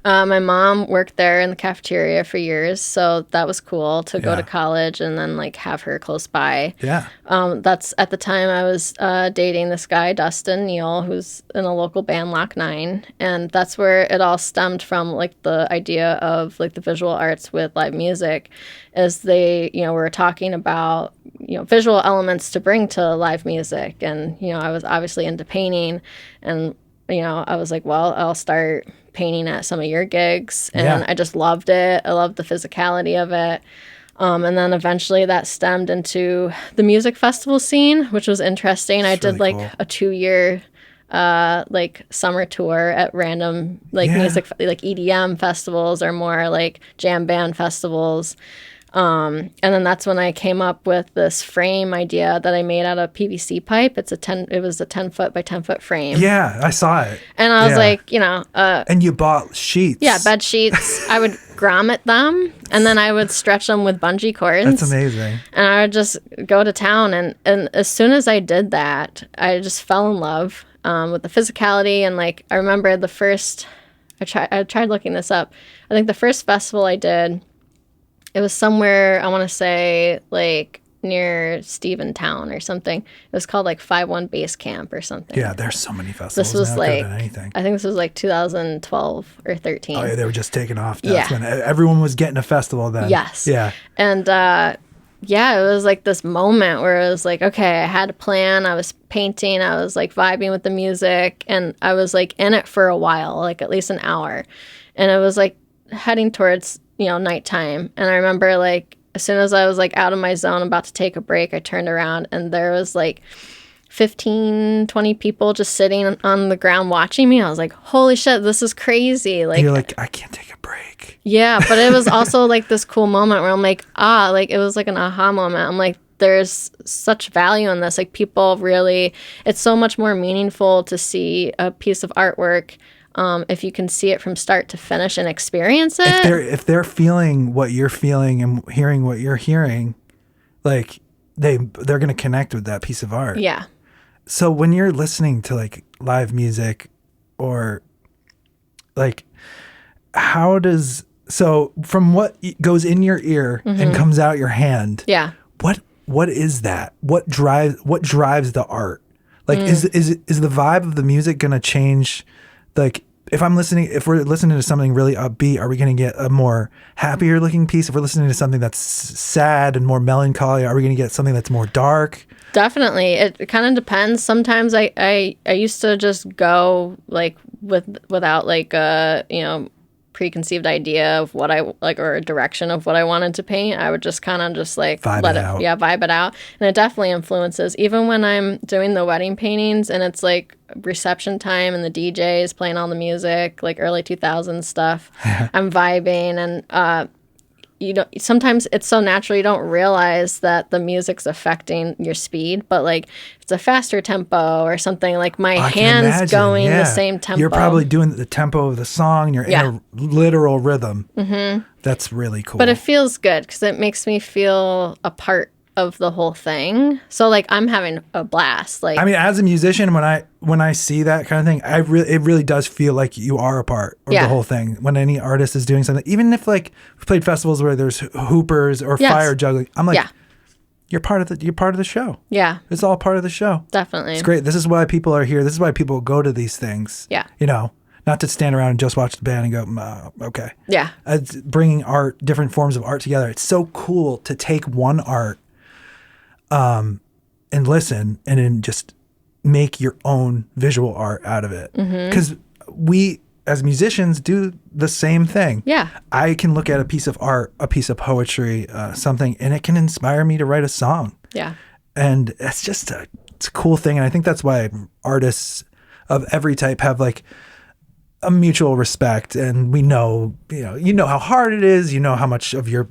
My mom worked there in the cafeteria for years, so that was cool to go to college and then like have her close by. Yeah. That's at the time I was dating this guy, Dustin Neal, who's in a local band, Lock 9, and that's where it all stemmed from, like the idea of like the visual arts with live music, as they, were talking about, visual elements to bring to live music, and I was obviously into painting, and I was like, well, I'll start painting at some of your gigs. And I just loved it. I loved the physicality of it. And then eventually that stemmed into the music festival scene, which was interesting. I did like a 2-year like summer tour at random like music, like EDM festivals or more like jam band festivals. And then that's when I came up with this frame idea that I made out of PVC pipe. It was a 10 foot by 10 foot frame. Yeah, I saw it. And I was like, and you bought sheets. Yeah, bed sheets. I would grommet them and then I would stretch them with bungee cords. That's amazing. And I would just go to town. And as soon as I did that, I just fell in love with the physicality. And like, I remember I tried looking this up. I think the first festival I did, it was somewhere, I want to say, like, near Steventown or something. It was called, like, 5-1 Base Camp or something. Yeah, there's so many festivals. This was, like, anything. I think this was, like, 2012 or 13. Oh, yeah, they were just taking off. That's when everyone was getting a festival then. Yes. Yeah. And, it was, like, this moment where it was, like, okay, I had a plan. I was painting. I was, like, vibing with the music. And I was, like, in it for a while, like, at least an hour. And it was, like, heading towards nighttime. And I remember like as soon as I was like out of my zone, about to take a break, I turned around and there was like 15, 20 people just sitting on the ground watching me. I was like, holy shit, this is crazy. Like, you're like, I can't take a break. Yeah. But it was also like this cool moment where I'm like, like it was like an aha moment. I'm like, there's such value in this. Like people really, it's so much more meaningful to see a piece of artwork if you can see it from start to finish and experience it. If they're feeling what you're feeling and hearing what you're hearing, like they're going to connect with that piece of art. Yeah. So when you're listening to like live music or like so from what goes in your ear and comes out your hand. Yeah. What is that? What drives the art? Like is the vibe of the music going to change? Like if we're listening to something really upbeat, are we going to get a more happier looking piece? If we're listening to something that's sad and more melancholy, are we going to get something that's more dark? Definitely. It kind of depends. Sometimes I used to just go like without like preconceived idea of what I like or a direction of what I wanted to paint. I would just kind of just like vibe it out. And it definitely influences. Even when I'm doing the wedding paintings and it's like reception time and the DJ is playing all the music, like early 2000s stuff, I'm vibing and sometimes it's so natural you don't realize that the music's affecting your speed, but like if it's a faster tempo or something, like my hands going the same tempo. You're probably doing the tempo of the song. You're in a literal rhythm. Mm-hmm. That's really cool. But it feels good because it makes me feel a part of the whole thing. So like I'm having a blast. Like I mean, as a musician, when I see that kind of thing, it really does feel like you are a part of the whole thing. When any artist is doing something, even if like we've played festivals where there's hoopers or fire juggling, I'm like, you're part of the show. Yeah, it's all part of the show. Definitely, it's great. This is why people are here. This is why people go to these things. Yeah, not to stand around and just watch the band and go, okay. Yeah, it's bringing art, different forms of art together. It's so cool to take one art. And listen and then just make your own visual art out of it. Because we, as musicians, do the same thing. Yeah. I can look at a piece of art, a piece of poetry, something, and it can inspire me to write a song. Yeah. And it's just it's a cool thing. And I think that's why artists of every type have like a mutual respect. And we know, you know how hard it is. You know how much of your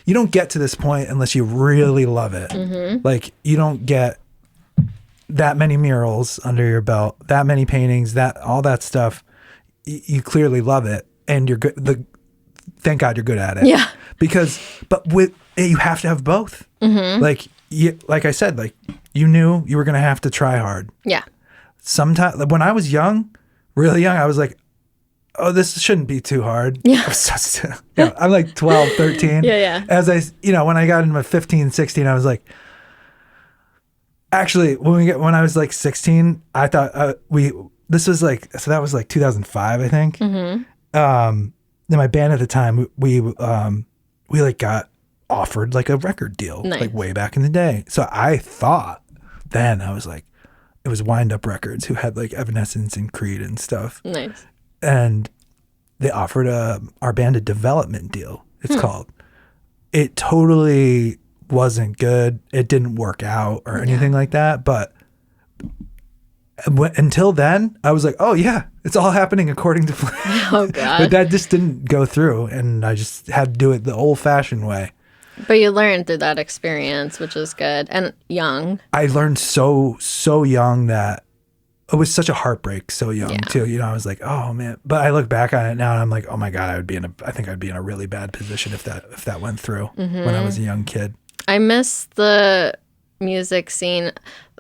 you don't get to this point unless you really love it. Mm-hmm. Like you don't get that many murals under your belt, that many paintings, that all that stuff. You clearly love it, and you're good. Thank God you're good at it. Yeah. But with you have to have both. Mm-hmm. Like I said, like you knew you were gonna have to try hard. Yeah. Sometimes when I was young, really young, I was like, oh, this shouldn't be too hard. Yeah. I'm like 12, 13. Yeah. When I got into 15, 16, I was like, actually, when I was like 16, I thought that was like 2005, I think. Mm-hmm. Then my band at the time, we like got offered like a record deal, nice. like way back in the day. So I thought then I was like, it was Wind Up Records who had like Evanescence and Creed and stuff. Nice. And they offered our band a development deal. It's called. It totally wasn't good. It didn't work out or anything like that. But until then, I was like, oh yeah, it's all happening according to plan. Oh God. But that just didn't go through, and I just had to do it the old-fashioned way. But you learned through that experience, which is good. And young. I learned so young that it was such a heartbreak so young too. You know, I was like, oh man. But I look back on it now and I'm like, oh my God, I think I'd be in a really bad position if that went through when I was a young kid. I miss the music scene.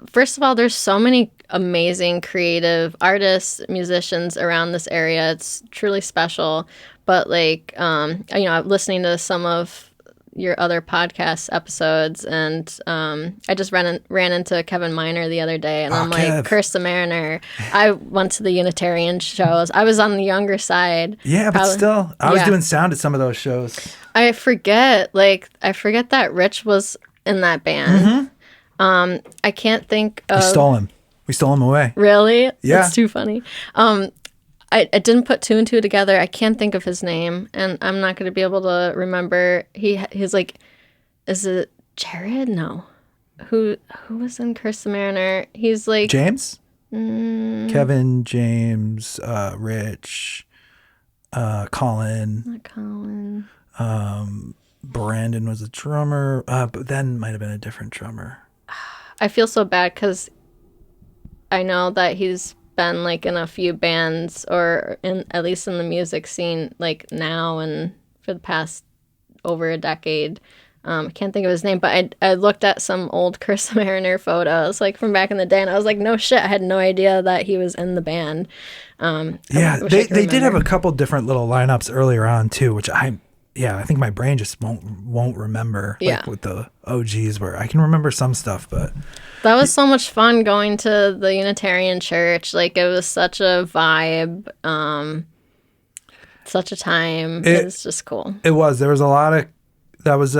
First of all, there's so many amazing creative artists, musicians around this area. It's truly special. But like, listening to some of your other podcast episodes, and I just ran into Kevin Miner the other day, and I'm like, Kev. Curse the Mariner. I went to the Unitarian shows. I was on the younger side. Yeah, but still, I was doing sound at some of those shows. I forget that Rich was in that band. I can't think of... We stole him away. Really? Yeah. It's too funny. I didn't put two and two together. I can't think of his name, and I'm not going to be able to remember. He's like, is it Jared? No. Who was in Curse the Mariner? He's like... James? Kevin, James, Rich, Colin. Not Colin. Brandon was a drummer, but then might have been a different drummer. I feel so bad because I know that he's been like in a few bands, or at least in the music scene, like now and for the past over a decade. I can't think of his name, but I looked at some old Curse the Mariner photos like from back in the day, and I was like, no shit, I had no idea that he was in the band. They did have a couple different little lineups earlier on too, which I think my brain just won't remember. Like with the OGs, where I can remember some stuff, but that was so much fun going to the Unitarian church. Like it was such a vibe, such a time. It was just cool. It was. There was a lot of that was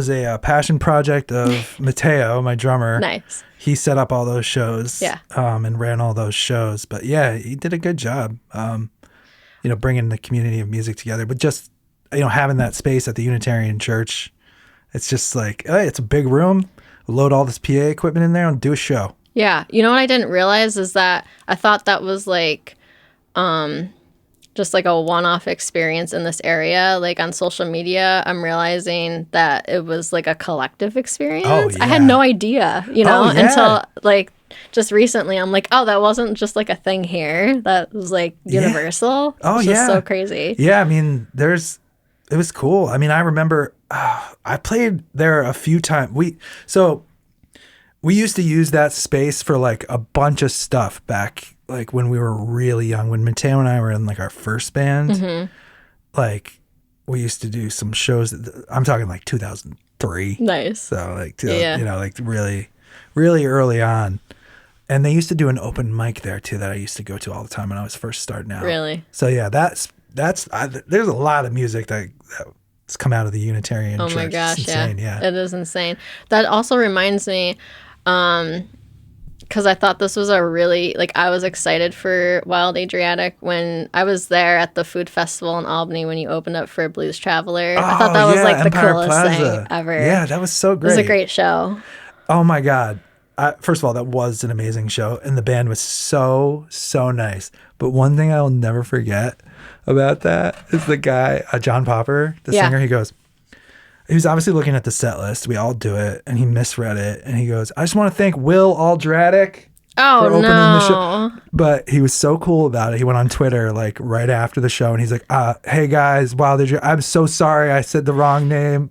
a passion project of Mateo, my drummer. Nice. He set up all those shows. Yeah. And ran all those shows. But yeah, he did a good job. Bringing the community of music together, but just, having that space at the Unitarian church, it's just like, hey, it's a big room, load all this PA equipment in there and do a show. Yeah. You know what I didn't realize is that I thought that was like, just like a one-off experience in this area. Like on social media, I'm realizing that it was like a collective experience. Oh, yeah. I had no idea, until like just recently. I'm like, oh, that wasn't just like a thing here. That was like universal. Oh, it's just so crazy. Yeah, I mean, it was cool. I mean, I remember I played there a few times. We used to use that space for like a bunch of stuff back like when we were really young, when Mateo and I were in like our first band. Like we used to do some shows I'm talking like 2003. Nice. So like like really, really early on. And they used to do an open mic there too that I used to go to all the time when I was first starting out. Really? So yeah, there's a lot of music that's come out of the Unitarian church. Oh my gosh, it's insane, yeah. It is insane. That also reminds me, because I thought this was a really, like, I was excited for Wild Adriatic when I was there at the food festival in Albany when you opened up for Blues Traveler. I thought that was like Empire the coolest Plaza. thing ever. Yeah, that was so great. It was a great show. Oh my God. First of all, that was an amazing show, and the band was so nice. But one thing I'll never forget about that is the guy, John Popper, the singer, he goes, he was obviously looking at the set list. We all do it, and he misread it, and he goes, "I just want to thank Will Aldradic Oh, for opening the show." no. But he was so cool about it. He went on Twitter like right after the show, and he's like, "Hey guys, wow, I'm so sorry, I said the wrong name."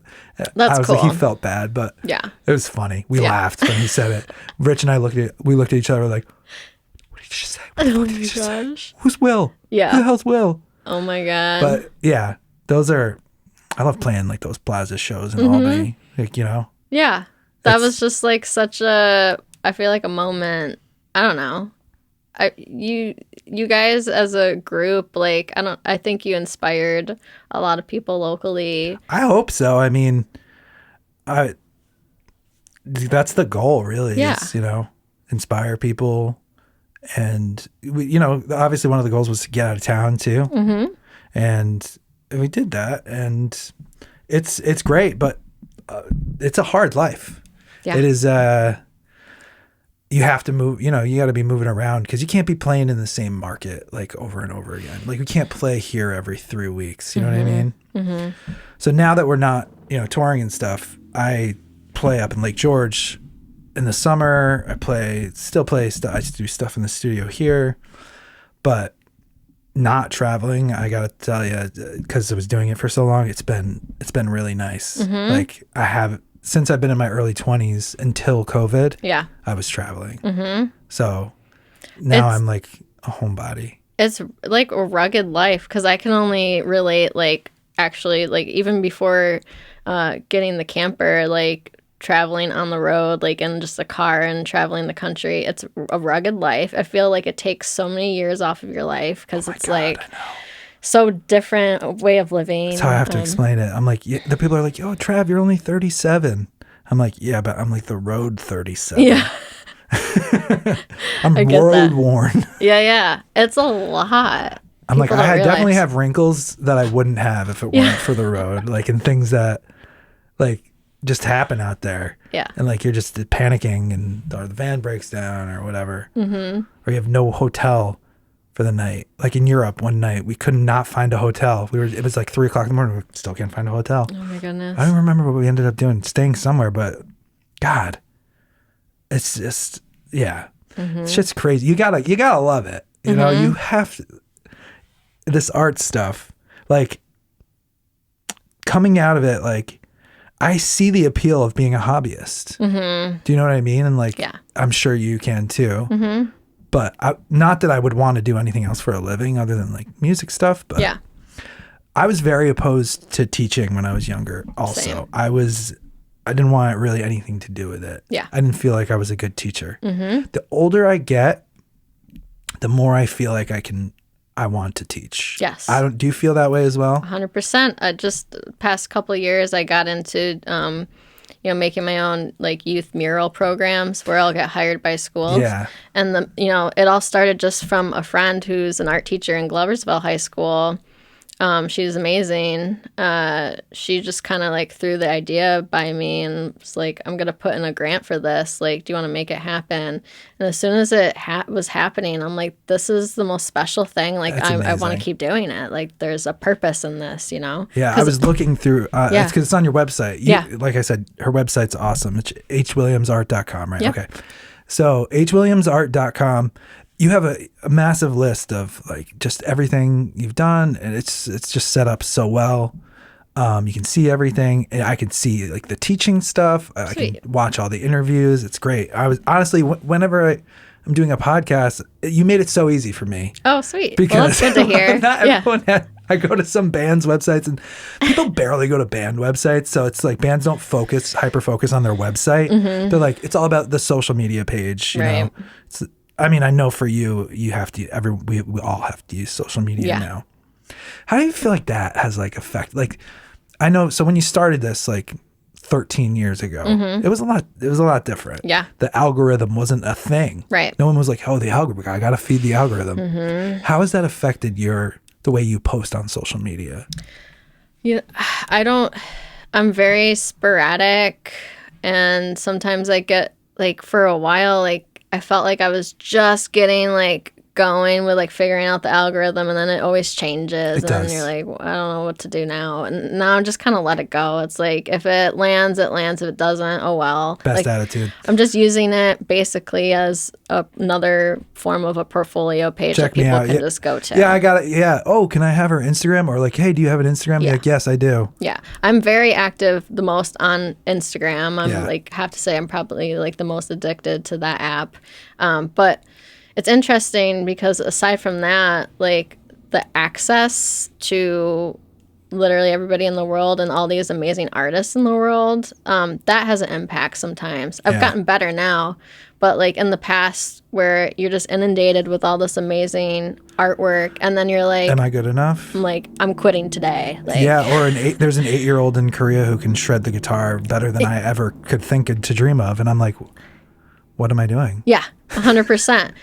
That's I was cool. like, he felt bad, but Yeah. it was funny. We laughed when he said it. Rich and I looked at each other like, "What did you just say? What the fuck did you just say? Who's Will? Yeah. Who the hell's Will?" Oh my God. But yeah, I love playing like those plaza shows in Albany, like, you know. Yeah. That was just like such I feel like a moment. I don't know. You guys as a group, like, I think you inspired a lot of people locally. I hope so. I mean, that's the goal, really. Yeah. Is, you know, inspire people. And, you know, obviously one of the goals was to get out of town too. Mm-hmm. And we did that. And it's great, but it's a hard life. Yeah. It is, you have to move, you know, you got to be moving around because you can't be playing in the same market like over and over again. Like we can't play here every 3 weeks. You know what I mean? Mm-hmm. So now that we're not, you know, touring and stuff, I play up in Lake George in the summer. I still play stuff. I do stuff in the studio here, but not traveling. I got to tell you, because I was doing it for so long, it's been really nice. Mm-hmm. Like since I've been in my early 20s until COVID, I was traveling. Mm-hmm. So now I'm like a homebody. It's like a rugged life because I can only relate, like, actually, like, even before getting the camper, like, traveling on the road, like, in just a car and traveling the country. It's a rugged life. I feel like it takes so many years off of your life because it's like so different way of living. That's how I have to explain it. I'm like, the people are like, "Yo, Trav, you're only 37." I'm like, "Yeah, but I'm like the road 37." Yeah. I'm road worn. Yeah. It's a lot. I'm like, I definitely have wrinkles that I wouldn't have if it weren't for the road. Like, and things that like just happen out there. Yeah. And like you're just panicking or the van breaks down or whatever. Mm-hmm. Or you have no hotel for the night. Like in Europe one night, we could not find a hotel. It was like 3:00 in the morning. We still can't find a hotel. Oh my goodness. I don't remember what we ended up doing, staying somewhere, but God, it's just, yeah. Mm-hmm. It's just crazy. You gotta love it. You know, you have to, this art stuff, like coming out of it, like I see the appeal of being a hobbyist. Mm-hmm. Do you know what I mean? And like, I'm sure you can too. Mm-hmm. But not that I would want to do anything else for a living other than like music stuff. But I was very opposed to teaching when I was younger. Also, same. I didn't want really anything to do with it. Yeah, I didn't feel like I was a good teacher. Mm-hmm. The older I get, the more I feel like I want to teach. Yes. Do you feel that way as well? 100%. Just past couple of years, I got into, making my own like youth mural programs where I'll get hired by schools. Yeah. And it all started just from a friend who's an art teacher in Gloversville High School. She's amazing. She just kind of like threw the idea by me and was like, "I'm going to put in a grant for this. Like, do you want to make it happen?" And as soon as it was happening, I'm like, this is the most special thing. Like, I want to keep doing it. Like, there's a purpose in this, you know? Yeah, I was looking through, it's because it's on your website. Like I said, her website's awesome. It's hwilliamsart.com, right? Yep. Okay. So hwilliamsart.com. You have a massive list of like just everything you've done, and it's just set up so well. You can see everything, and I can see like the teaching stuff. I can watch all the interviews. It's great. I was honestly, whenever I'm doing a podcast, you made it so easy for me. Oh, sweet. Because that's good to hear. Not everyone I go to some bands' websites, and people barely go to band websites. So it's like bands don't hyper focus on their website. Mm-hmm. They're like, it's all about the social media page. You know? I mean, I know for you have to. We all have to use social media now. How do you feel like that has like effect? Like, I know. So when you started this, like 13 years ago, it was a lot. It was a lot different. Yeah. The algorithm wasn't a thing. Right. No one was like, "Oh, the algorithm. I got to feed the algorithm." Mm-hmm. How has that affected the way you post on social media? Yeah, I don't. I'm very sporadic, and sometimes I get like for a while like. I felt like I was just getting like going with like figuring out the algorithm, and then it always changes, and then does. you're like, well, I don't know what to do now. And now I'm just kind of let it go. It's like if it lands, it lands. If it doesn't, oh well. Best like, attitude. I'm just using it basically as another form of a portfolio page Check that people me out. can just go to. Yeah, I got it. Yeah. Oh, can I have her Instagram? Or like, hey, do you have an Instagram? Yeah. Like, yes, I do. Yeah, I'm very active the most on Instagram. I'm Yeah. like, have to say I'm probably like the most addicted to that app. But it's interesting because aside from that, like the access to literally everybody in the world and all these amazing artists in the world, that has an impact sometimes. I've gotten better now, but like in the past where you're just inundated with all this amazing artwork and then you're like, am I good enough? I'm like, I'm quitting today. Like, Yeah, or there's an 8-year-old in Korea who can shred the guitar better than I ever could think to dream of. And I'm like, what am I doing? Yeah, 100%.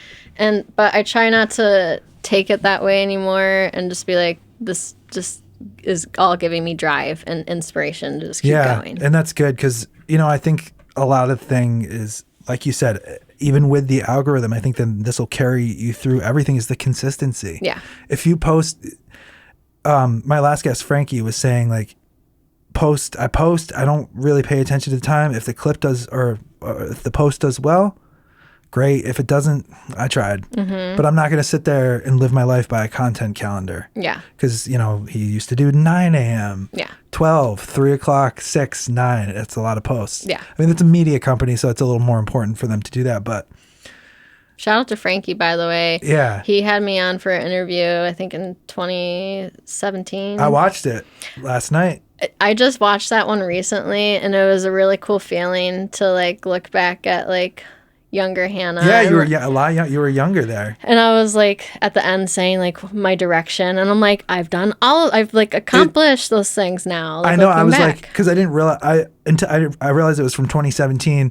But I try not to take it that way anymore and just be like, this just is all giving me drive and inspiration to just keep going. And that's good because, I think a lot of thing is, like you said, even with the algorithm, I think then this will carry you through everything is the consistency. Yeah. If you post, my last guest, Frankie, was saying like, I don't really pay attention to the time. If the clip does, or if the post does well, great. If it doesn't, I tried. But I'm not going to sit there and live my life by a content calendar. Yeah. Because, he used to do 9 a.m., Yeah. 12, 3 o'clock, 6, 9. It's a lot of posts. Yeah. I mean, it's a media company, so it's a little more important for them to do that. But shout out to Frankie, by the way. yeah. He had me on for an interview, I think in 2017. I watched it last night. I just watched that one recently, and it was a really cool feeling to like look back at like younger Hannah. Yeah, you were a lot young. You were younger there. And I was like at the end saying like my direction, and I'm like, I've like accomplished those things now. Like, I know. I was back. like, because I didn't realize I realized it was from 2017.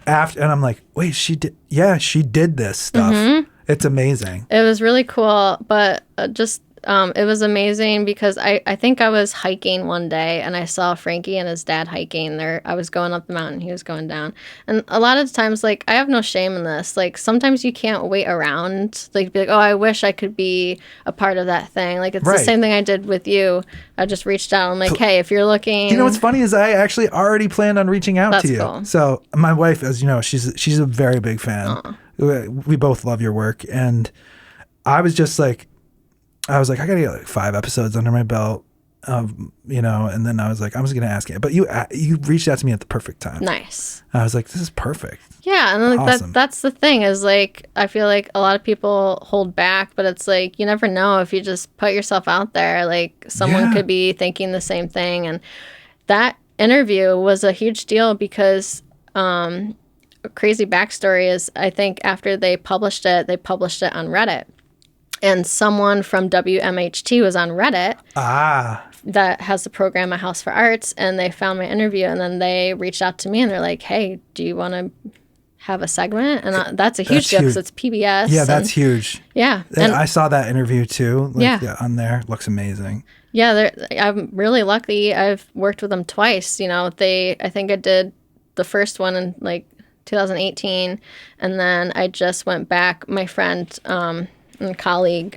After, and I'm like, wait, she did. Yeah, she did this stuff. It's amazing. It was really cool, but it was amazing because I think I was hiking one day and I saw Frankie and his dad hiking there. I was going up the mountain, he was going down. And a lot of times, like, I have no shame in this. Like, sometimes you can't wait around. Like, be like, oh, I wish I could be a part of that thing. Like, it's the same thing I did with you. I just reached out. I'm like, hey, if you're looking. You know what's funny is I actually already planned on reaching out to you. Cool. So my wife, as you know, she's a very big fan. We both love your work. And I was like, I gotta get like 5 episodes under my belt, and then I was like, I'm just gonna ask it. But you reached out to me at the perfect time. Nice. I was like, this is perfect. Yeah, and like awesome. that's the thing is like I feel like a lot of people hold back, but it's like you never know if you just put yourself out there. Like someone could be thinking the same thing, and that interview was a huge deal because. A crazy backstory is I think after they published it on Reddit. And someone from WMHT was on Reddit that has the program A House for Arts, and they found my interview, and then they reached out to me, and they're like, hey, do you want to have a segment? And that's a huge deal because it's PBS. Yeah, that's huge. Yeah. And I saw that interview too. On there. Looks amazing. Yeah, I'm really lucky. I've worked with them twice. I think I did the first one in like 2018, and then I just went back. My friend and colleague,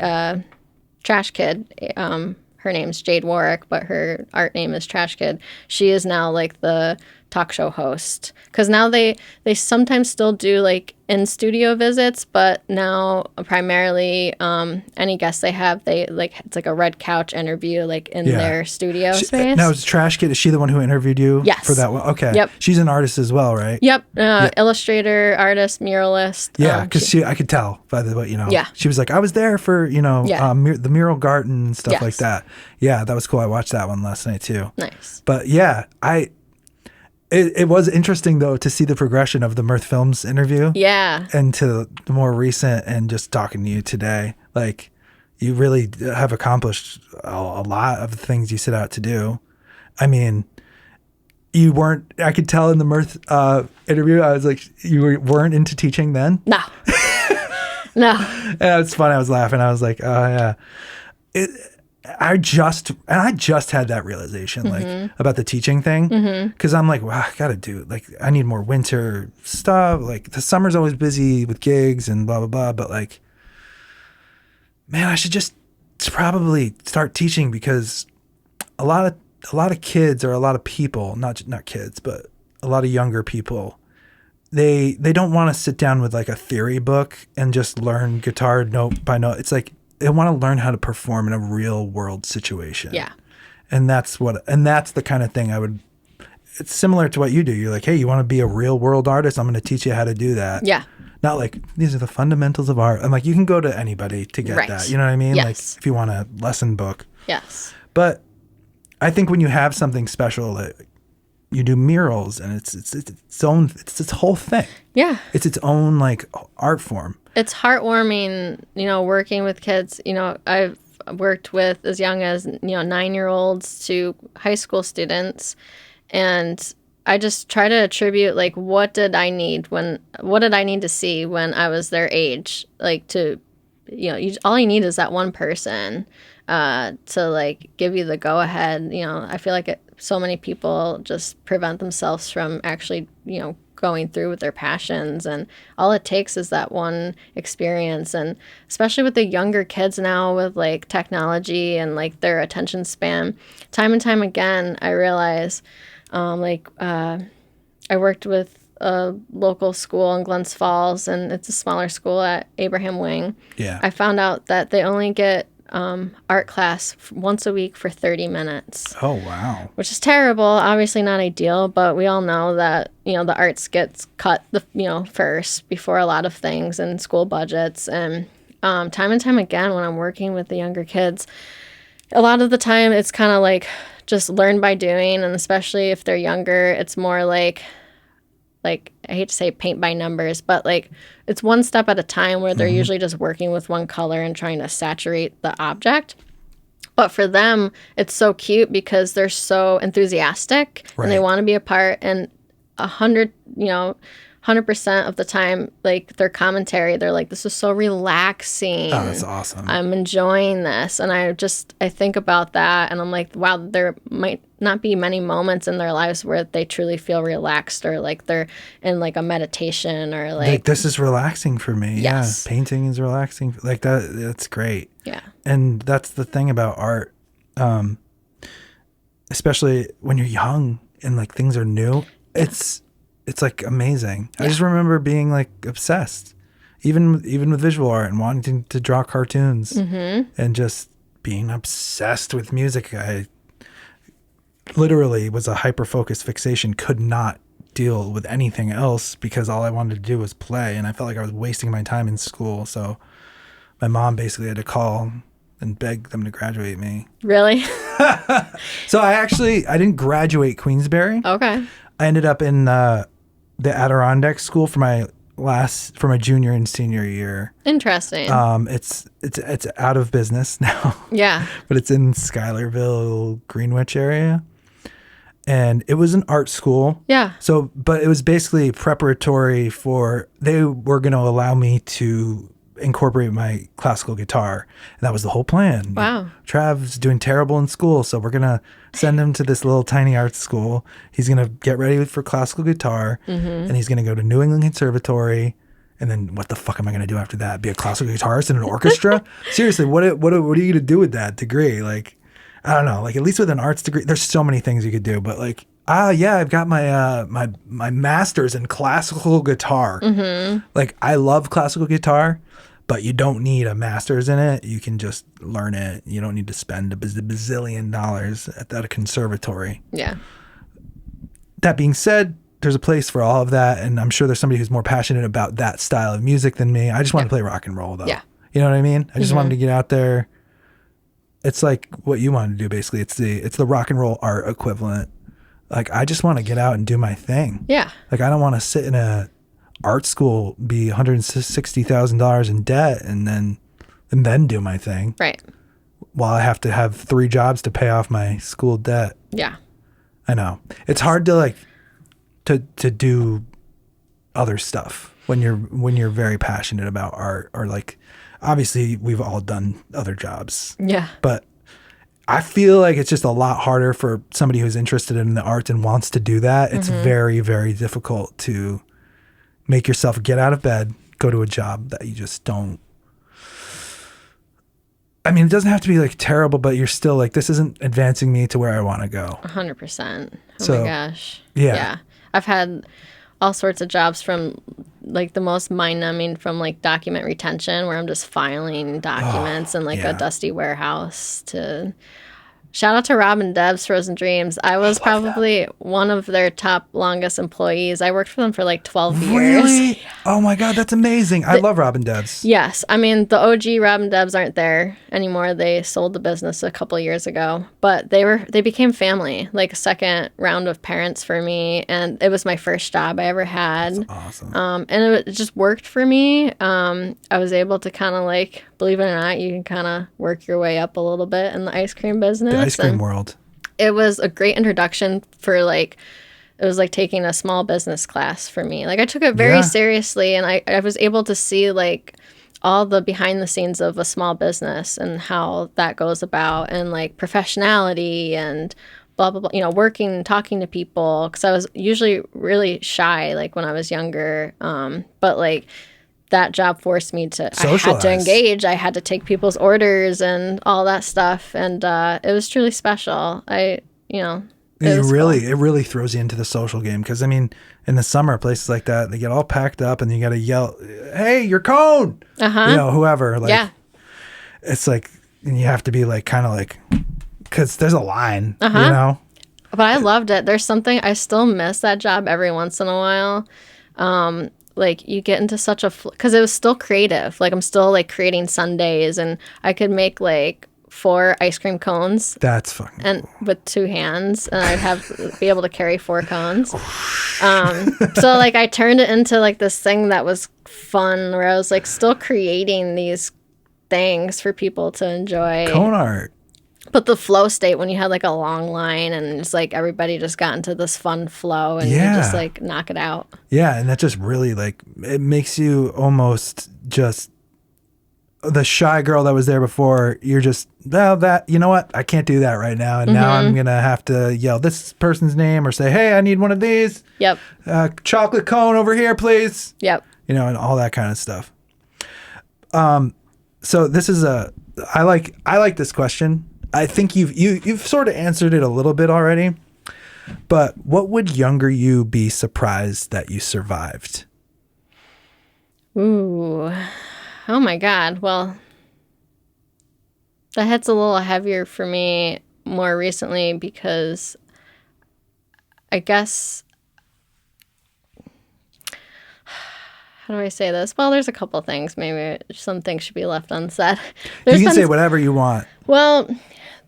Trash Kid, her name's Jade Warwick, but her art name is Trash Kid. She is now like the talk show host because now they sometimes still do like in studio visits, but now primarily any guests they have, they like it's like a red couch interview like in their studio space. Now, is Trash Kid, is she the one who interviewed you? Yes. For that one? Okay. Yep. She's an artist as well, right? Yep. Illustrator, artist, muralist. Yeah, because I could tell by the way, Yeah. She was like, I was there for, the mural garden and stuff like that. Yeah, that was cool. I watched that one last night too. Nice. But yeah, It was interesting, though, to see the progression of the Mirth Films interview. Yeah. And to the more recent and just talking to you today. Like, you really have accomplished a lot of the things you set out to do. I mean, I could tell in the Mirth interview, I was like, you weren't into teaching then? No. No. And it's fun. I was laughing. I was like, oh, yeah. I just had that realization, like about the teaching thing, because I'm like, wow, I gotta do it. Like, I need more winter stuff. Like, the summer's always busy with gigs and blah blah blah. But like, man, I should just probably start teaching, because a lot of kids, or a lot of people, not kids, but a lot of younger people, they don't want to sit down with like a theory book and just learn guitar note by note. It's like they want to learn how to perform in a real world situation. Yeah. And that's the kind of thing it's similar to what you do. You're like, hey, you want to be a real world artist? I'm going to teach you how to do that. Yeah. Not like, these are the fundamentals of art. I'm like, you can go to anybody to get that. You know what I mean? Yes. Like if you want a lesson book. Yes. But I think when you have something special, that you do murals, and it's its whole thing. Yeah. It's its own like art form. It's heartwarming, working with kids. I've worked with as young as, 9-year-olds to high school students. And I just try to attribute, like, what did I need to see when I was their age? Like, to, all you need is that one person to, like, give you the go-ahead. I feel like so many people just prevent themselves from actually, going through with their passions, and all it takes is that one experience. And especially with the younger kids now, with like technology and like their attention span, time and time again, I realize, I worked with a local school in Glens Falls, and it's a smaller school at Abraham Wing. Yeah. I found out that they only get art class once a week for 30 minutes. Oh, wow. Which is terrible. Obviously not ideal, but we all know that, the arts gets cut, first before a lot of things in school budgets. And time and time again, when I'm working with the younger kids, a lot of the time it's kind of like just learn by doing. And especially if they're younger, it's more like I hate to say paint by numbers, but like it's one step at a time, where they're usually just working with one color and trying to saturate the object. But for them, it's so cute because they're so enthusiastic, and they want to be a part. And 100% of the time, like their commentary, they're like, this is so relaxing. Oh, that's awesome. I'm enjoying this. And I think about that, and I'm like, wow, there might not be many moments in their lives where they truly feel relaxed, or like they're in like a meditation, or like this is relaxing for me. Yes. Yeah. Painting is relaxing. Like that's great. Yeah. And that's the thing about art. Especially when you're young and like things are new. Yeah. It's like amazing. Yeah. I just remember being like obsessed, even with visual art, and wanting to draw cartoons, and just being obsessed with music. I literally was a hyper-focused fixation, could not deal with anything else, because all I wanted to do was play, and I felt like I was wasting my time in school. So my mom basically had to call and beg them to graduate me. Really? So I didn't graduate Queensbury. Okay. I ended up in the Adirondack School for my junior and senior year. Interesting. It's out of business now. Yeah. But it's in Schuylerville, Greenwich area. And it was an art school. Yeah. So, but it was basically preparatory they were going to allow me to incorporate my classical guitar. And that was the whole plan. Wow. Trav's doing terrible in school, so we're going to send him to this little tiny art school. He's going to get ready for classical guitar, and he's going to go to New England Conservatory. And then what the fuck am I going to do after that? Be a classical guitarist in an orchestra? Seriously, what are you going to do with that degree? Like, I don't know. Like, at least with an arts degree, there's so many things you could do. But like, yeah, I've got my my master's in classical guitar. Like, I love classical guitar, but you don't need a master's in it. You can just learn it. You don't need to spend a bazillion dollars at a conservatory. Yeah. That being said, there's a place for all of that, and I'm sure there's somebody who's more passionate about that style of music than me. I just want to play rock and roll, though. Yeah. You know what I mean? I just wanted to get out there. It's like what you want to do, basically. It's the rock and roll art equivalent. Like, I just want to get out and do my thing. Yeah. Like, I don't want to sit in a art school, be $160,000 in debt, and then do my thing. Right. While I have to have 3 jobs to pay off my school debt. Yeah. I know. It's hard to like to do other stuff when you're very passionate about art, or like, obviously we've all done other jobs. Yeah. But I feel like it's just a lot harder for somebody who's interested in the arts and wants to do that. It's very, very difficult to make yourself get out of bed, go to a job that you just don't I mean, it doesn't have to be like terrible, but you're still like, this isn't advancing me to where I want to go. 100%. So, my gosh. Yeah. I've had all sorts of jobs, from like the most mind-numbing, from like document retention, where I'm just filing documents in like a dusty warehouse, to shout out to Rob and Deb's Frozen Dreams. I was probably one of their top longest employees. I worked for them for like 12 years. Really? Oh my God, that's amazing. I love Robin Debs. Yes. I mean, the OG Rob and Deb's aren't there anymore. They sold the business a couple of years ago, but they became family, like a second round of parents for me. And it was my first job I ever had. That's awesome. And it just worked for me. I was able to kind of like, believe it or not, you can kind of work your way up a little bit in the ice cream business. The ice cream world. It was a great introduction for like, it was like taking a small business class for me. Like I took it very seriously, and I was able to see like all the behind the scenes of a small business and how that goes about, and like professionality and blah, blah, blah, you know, working and talking to people. Cause I was usually really shy, like when I was younger. But like that job forced me to, Socialize. I had to engage. I had to take people's orders and all that stuff. And it was truly special. It really throws you into the social game, because I mean, in the summer, places like that, they get all packed up and you got to yell, "Hey, your cone!" You know, whoever. Like, it's like, and you have to be like, kind of like, because there's a line, you know. But I loved it. There's something I still miss that job every once in a while. Like you get into such a, because it was still creative. Like I'm still like creating sundaes, and I could make like 4 ice cream cones. That's fucking cool. With 2 hands, and I'd be able to carry 4 cones. So like I turned it into like this thing that was fun, where I was like still creating these things for people to enjoy. Cone art. But the flow state, when you had like a long line and it's like everybody just got into this fun flow, and you just like knock it out. Yeah, and that just really like, it makes you almost just the shy girl that was there before. You're just, well, that, you know what, I can't do that right now, and now I'm gonna have to yell this person's name or say, hey, I need one of these. Yep. Chocolate cone over here, please. Yep. You know, and all that kind of stuff. So this is I like this question. I think you've sort of answered it a little bit already, but what would younger you be surprised that you survived? Ooh. Oh my God. Well, that hits a little heavier for me more recently, because I guess, how do I say this? Well, there's a couple things. Maybe some things should be left unsaid. You can say whatever you want. Well,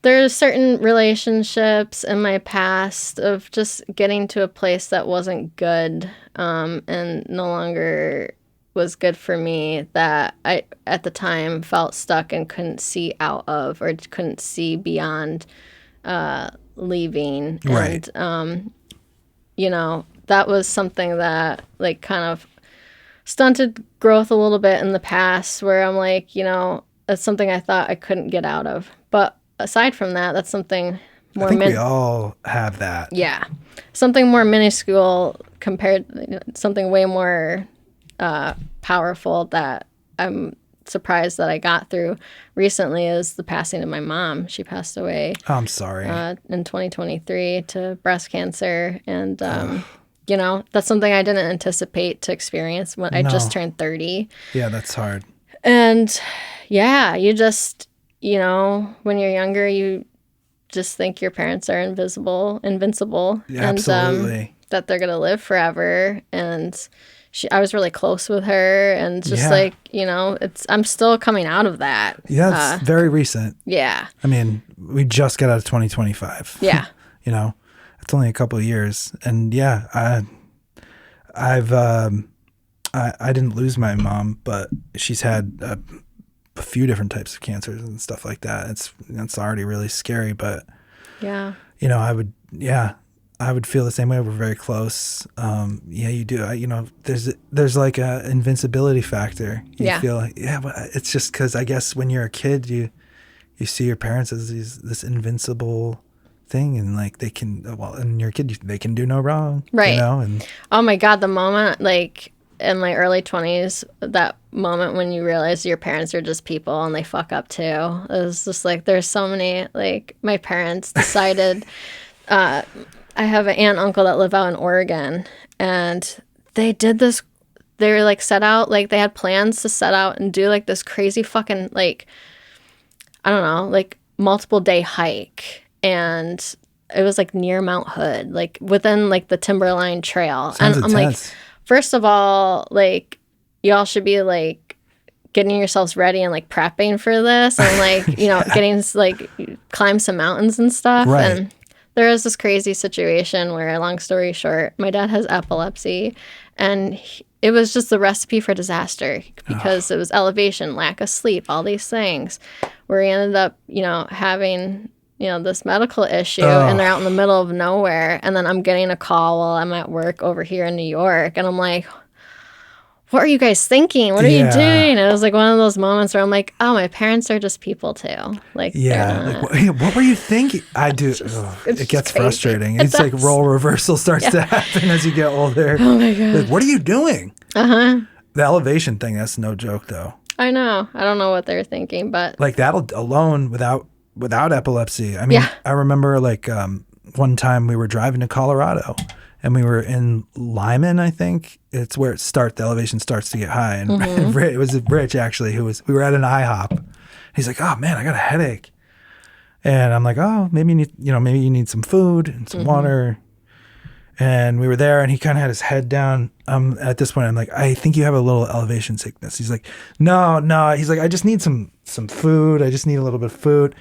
there's certain relationships in my past of just getting to a place that wasn't good, and no longer was good for me, that I at the time felt stuck and couldn't see out of, or couldn't see beyond leaving. Right. And you know, that was something that like kind of stunted growth a little bit in the past, where I'm like, you know, that's something I thought I couldn't get out of. But aside from that, that's something more. I think we all have that. Yeah, something more minuscule compared, something way more powerful that I'm surprised that I got through recently is the passing of my mom. She passed away. Oh, I'm sorry. In 2023 to breast cancer, and you know, that's something I didn't anticipate to experience when I just turned 30. Yeah, that's hard. And yeah, you just, you know, when you're younger, you just think your parents are invincible, yeah, absolutely, and that they're gonna live forever. And I was really close with her, and just like, you know, I'm still coming out of that. Yeah, it's very recent. Yeah. I mean, we just got out of 2025. Yeah. You know, it's only a couple of years, and yeah, I didn't lose my mom, but she's had a few different types of cancers and stuff like that. It's already really scary, but yeah, you know, I would feel the same way. We're very close. Yeah, you do. You know, there's like a invincibility factor. You feel like, but it's just because I guess when you're a kid, you see your parents as this invincible thing, and like they can, and you're a kid, they can do no wrong. Right. You know, and oh my God, the moment like in my early 20s that moment when you realize your parents are just people and they fuck up too. It was just like, there's so many, like, my parents decided, I have an aunt and uncle that live out in Oregon, and they did this, they were like set out, like they had plans to set out and do like this crazy fucking, like, I don't know, like multiple day hike. And it was like near Mount Hood, like within like the Timberline Trail. Sounds and I'm intense. like, first of all, like, y'all should be like getting yourselves ready and like prepping for this and like, you know, getting like climb some mountains and stuff. Right. And there was this crazy situation where, long story short, my dad has epilepsy, and it was just the recipe for disaster because it was elevation, lack of sleep, all these things, where he ended up, you know, having, you know, this medical issue, and they're out in the middle of nowhere. And then I'm getting a call while I'm at work over here in New York, and I'm like, what are you guys thinking? What are you doing? It was like one of those moments where I'm like, oh, my parents are just people too. Like, like, what were you thinking? I do. It gets frustrating. It's like role reversal starts to happen as you get older. Oh my God. Like, what are you doing? The elevation thing, that's no joke though. I know. I don't know what they're thinking, but like that alone without epilepsy. I mean, I remember like one time we were driving to Colorado, and we were in Lyman, I think. It's where the elevation starts to get high. And it was Rich, actually, we were at an IHOP. He's like, oh, man, I got a headache. And I'm like, oh, maybe you need some food and some water. And we were there, and he kind of had his head down. At this point, I'm like, I think you have a little elevation sickness. He's like, no. He's like, I just need some food. I just need a little bit of food.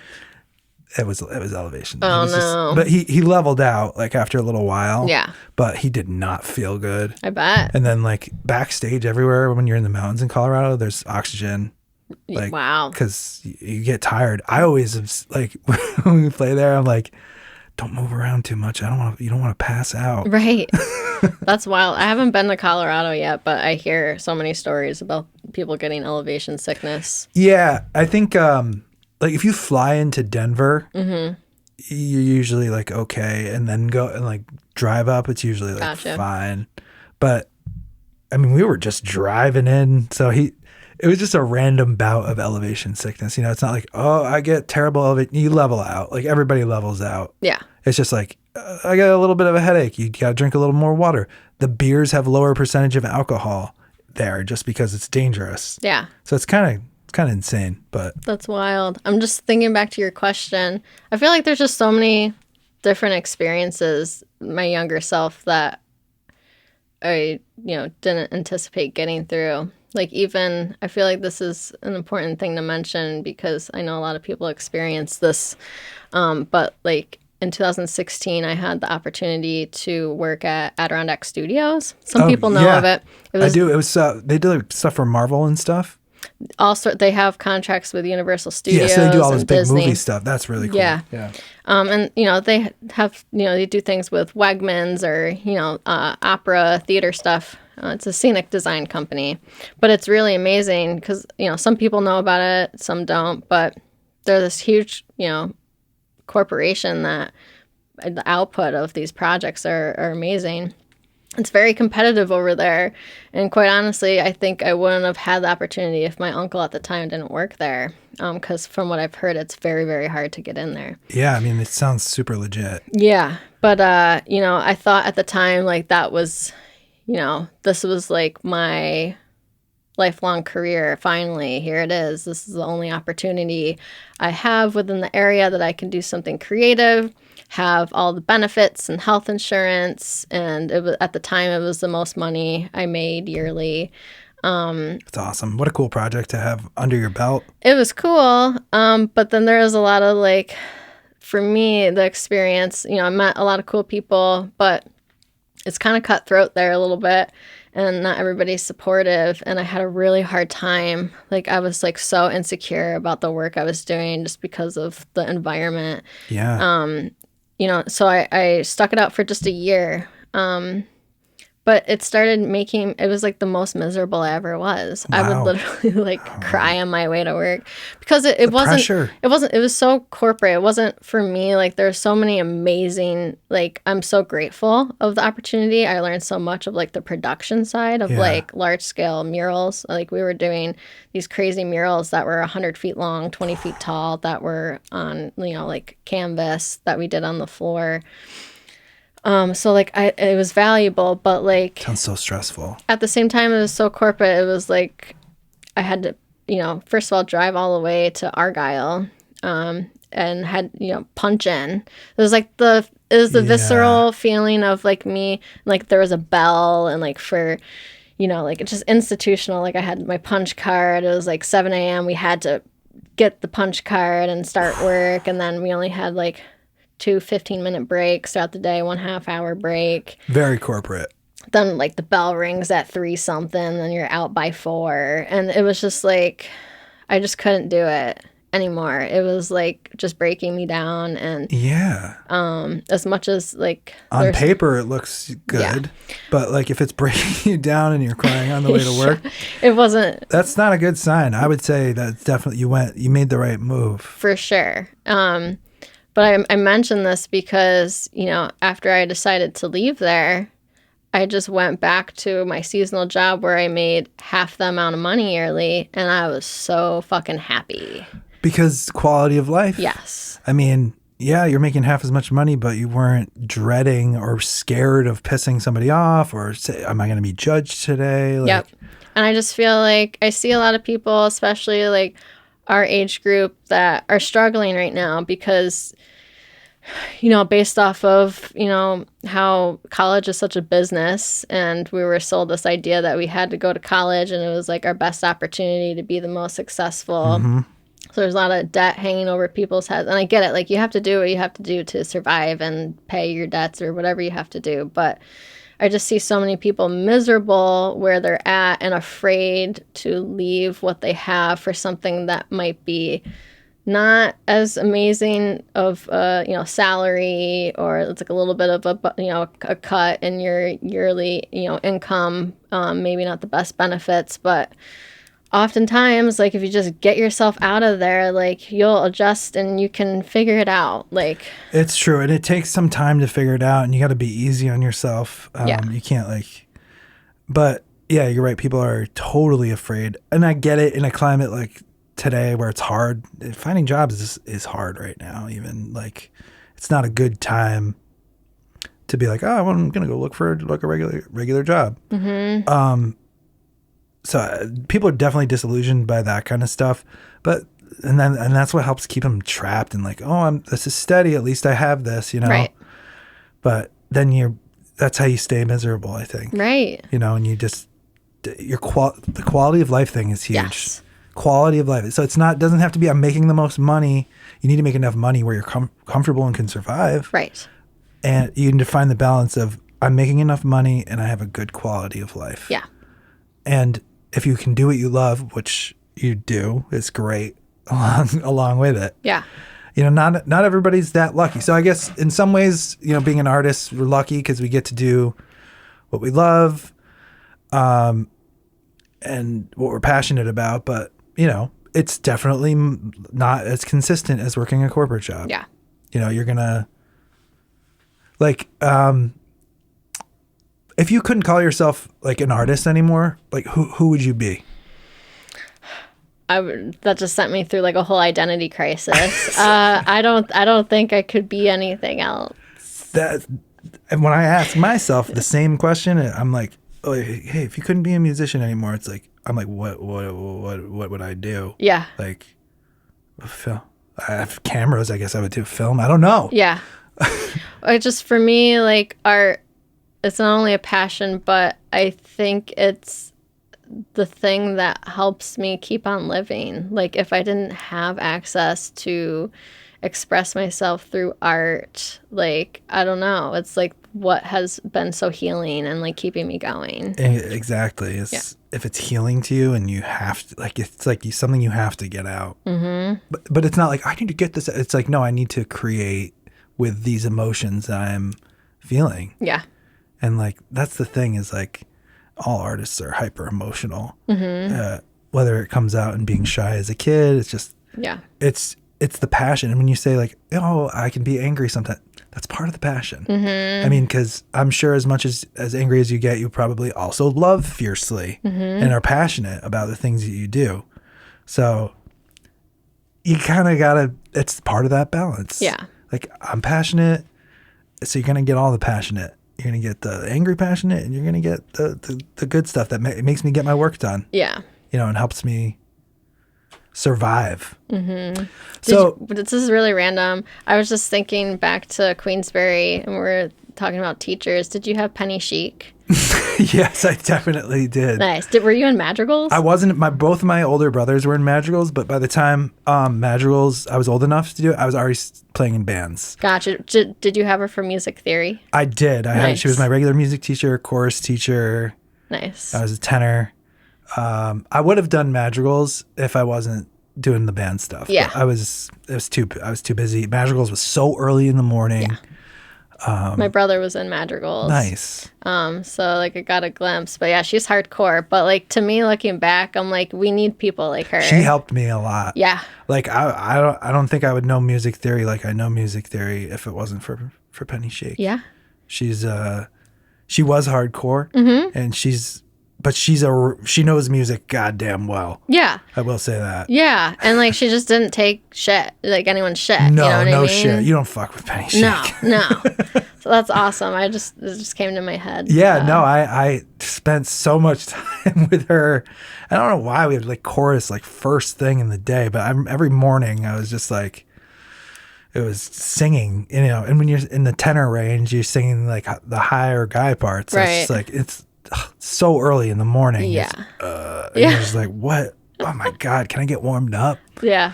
It was elevation. Oh, no. But he leveled out like after a little while. Yeah. But he did not feel good. I bet. And then like backstage everywhere when you're in the mountains in Colorado, there's oxygen. Like, wow. Because you get tired. I always like when we play there, I'm like, don't move around too much. You don't want to pass out. Right. That's wild. I haven't been to Colorado yet, but I hear so many stories about people getting elevation sickness. Yeah. I think like if you fly into Denver, you're usually like okay, and then go and like drive up, it's usually like fine. But I mean, we were just driving in, so it was just a random bout of elevation sickness. You know, it's not like, oh, I get terrible elevation. You level out. Like everybody levels out. Yeah. It's just like, I got a little bit of a headache. You got to drink a little more water. The beers have lower percentage of alcohol there just because it's dangerous. Yeah. So it's kind of insane, but that's wild. I'm just thinking back to your question. I feel like there's just so many different experiences, my younger self, that I, didn't anticipate getting through. Like, even, I feel like this is an important thing to mention because I know a lot of people experience this. But like in 2016, I had the opportunity to work at Adirondack Studios. Some people know of it. I do. It was they do like stuff for Marvel and stuff. Also, they have contracts with Universal Studios. Yeah, so they do all this big Disney. movie stuff. That's really cool. Yeah. And they have they do things with Wegmans or opera theater stuff. It's a scenic design company, but it's really amazing because some people know about it, some don't. But they're this huge corporation that the output of these projects are amazing. It's very competitive over there. And quite honestly, I think I wouldn't have had the opportunity if my uncle at the time didn't work there. Because from what I've heard, it's very, very hard to get in there. Yeah, I mean, it sounds super legit. Yeah. But, I thought at the time, like, that was, this was like my lifelong career. Finally, here it is. This is the only opportunity I have within the area that I can do something creative, have all the benefits and health insurance, and at the time it was the most money I made yearly. It's awesome. What a cool project to have under your belt. It was cool, but then there was a lot of for me, the experience. I met a lot of cool people, but it's kind of cutthroat there a little bit, and not everybody's supportive. And I had a really hard time. I was so insecure about the work I was doing just because of the environment. Yeah. So I stuck it out for just a year. But it started making, it was like the most miserable I ever was. Wow. I would literally like cry on my way to work because it pressure. it was so corporate. It wasn't for me. Like there's so many amazing, like I'm so grateful of the opportunity. I learned so much of like the production side of like large scale murals. Like we were doing these crazy murals that were 100 feet long, 20 feet tall, that were on, you know, like canvas that we did on the floor. So like it was valuable, but like sounds so stressful. at the same time, it was so corporate. It was like I had to, you know, first of all, drive all the way to Argyle, and had, you know, punch in. It was like the visceral feeling of like me, like there was a bell and like for, you know, like it's just institutional. Like I had my punch card. It was like 7 a.m. We had to get the punch card and start work. And then we only had like 2 15-minute breaks throughout the day, 1/2 hour break. Very corporate. Then like the bell rings at 3 something, then you're out by 4. And it was just like, I just couldn't do it anymore. It was like just breaking me down. And as much as like on paper it looks good, but like if it's breaking you down and you're crying on the way to work, it wasn't. That's not a good sign. I would say that's definitely you made the right move. For sure. But I mentioned this because, you know, after I decided to leave there, I just went back to my seasonal job where I made half the amount of money yearly, and I was so fucking happy. Because quality of life. Yes. I mean, yeah, you're making half as much money, but you weren't dreading or scared of pissing somebody off or say, am I going to be judged today? Like, yep. And I just feel like I see a lot of people, especially like our age group, that are struggling right now because, you know, based off of, you know, how college is such a business, and we were sold this idea that we had to go to college and it was like our best opportunity to be the most successful. Mm-hmm. So there's a lot of debt hanging over people's heads. And I get it. Like you have to do what you have to do to survive and pay your debts or whatever you have to do. But I just see so many people miserable where they're at and afraid to leave what they have for something that might be not as amazing of you know, salary, or it's like a little bit of a, you know, a cut in your yearly, you know, income, maybe not the best benefits, but oftentimes, like if you just get yourself out of there, like you'll adjust and you can figure it out. Like it's true, and it takes some time to figure it out, and you got to be easy on yourself. You can't like, but yeah, you're right. People are totally afraid, and I get it in a climate like today where it's hard. Finding jobs is hard right now. Even like, it's not a good time to be like, oh, well, I'm gonna go look for like a regular job. Mm-hmm. So people are definitely disillusioned by that kind of stuff, but and that's what helps keep them trapped and like, oh, this is steady. At least I have this, you know. Right. But then that's how you stay miserable, I think. Right. You know, and you just the quality of life thing is huge. Yes. Quality of life. So doesn't have to be I'm making the most money. You need to make enough money where you're comfortable and can survive. Right. And you need to find the balance of I'm making enough money and I have a good quality of life. Yeah. And if you can do what you love, which you do, it's great along with it. Yeah. You know, not everybody's that lucky. So I guess in some ways, you know, being an artist, we're lucky because we get to do what we love, and what we're passionate about. But, you know, it's definitely not as consistent as working a corporate job. Yeah. You know, you're going to like, if you couldn't call yourself like an artist anymore, like who would you be? That just sent me through like a whole identity crisis. I don't think I could be anything else. And when I ask myself the same question, I'm like, oh, hey, if you couldn't be a musician anymore, it's like, I'm like, what would I do? Yeah. Like, film. I have cameras. I guess I would do film. I don't know. Yeah. Or just for me, like art, it's not only a passion, but I think it's the thing that helps me keep on living. Like if I didn't have access to express myself through art, like, I don't know. It's like what has been so healing and like keeping me going. Exactly. If it's healing to you and you have to, like, it's like something you have to get out. Mm-hmm. But it's not like, I need to get this. It's like, no, I need to create with these emotions that I'm feeling. Yeah. And like, that's the thing is like, all artists are hyper emotional. Whether it comes out in being shy as a kid, it's just, it's the passion. And when you say like, oh, I can be angry sometimes, that's part of the passion. I mean, because I'm sure as much as angry as you get, you probably also love fiercely and are passionate about the things that you do. So you kind of gotta, it's part of that balance. Yeah. Like, I'm passionate, so you're gonna get all the passionate. You're gonna get the angry passionate, and you're gonna get the good stuff that makes me get my work done. Yeah. You know, and helps me survive. This is really random. I was just thinking back to Queensbury, and we're talking about teachers. Did you have penny chic? Yes, I definitely did. Nice. Were you in madrigals? I wasn't. Both of my older brothers were in madrigals, but by the time madrigals, I was old enough to do it, I was already playing in bands. Gotcha. Did you have her for music theory? I did. She was my regular music teacher, chorus teacher. Nice. I was a tenor. I would have done madrigals if I wasn't doing the band stuff. Yeah. I was too busy. Madrigals was so early in the morning. Yeah. My brother was in madrigals. Nice. So like I got a glimpse, but yeah, she's hardcore. But like to me, looking back, I'm like, we need people like her. She helped me a lot. Yeah. Like I don't think I would know music theory like I know music theory if it wasn't for Penny Shake. Yeah. She was hardcore, and she knows music goddamn well. Yeah. I will say that. Yeah. And like she just didn't take shit, like anyone's shit. No, you know what I mean? shit. You don't fuck with Penny Shake. No. So that's awesome. It just came to my head. Yeah, no, I spent so much time with her. I don't know why we had like chorus like first thing in the day, but every morning I was just like, it was singing, you know, and when you're in the tenor range, you're singing like the higher guy parts. Right. It's like, it's so early in the morning. Yeah. You're just like, what? Oh my God, can I get warmed up? Yeah.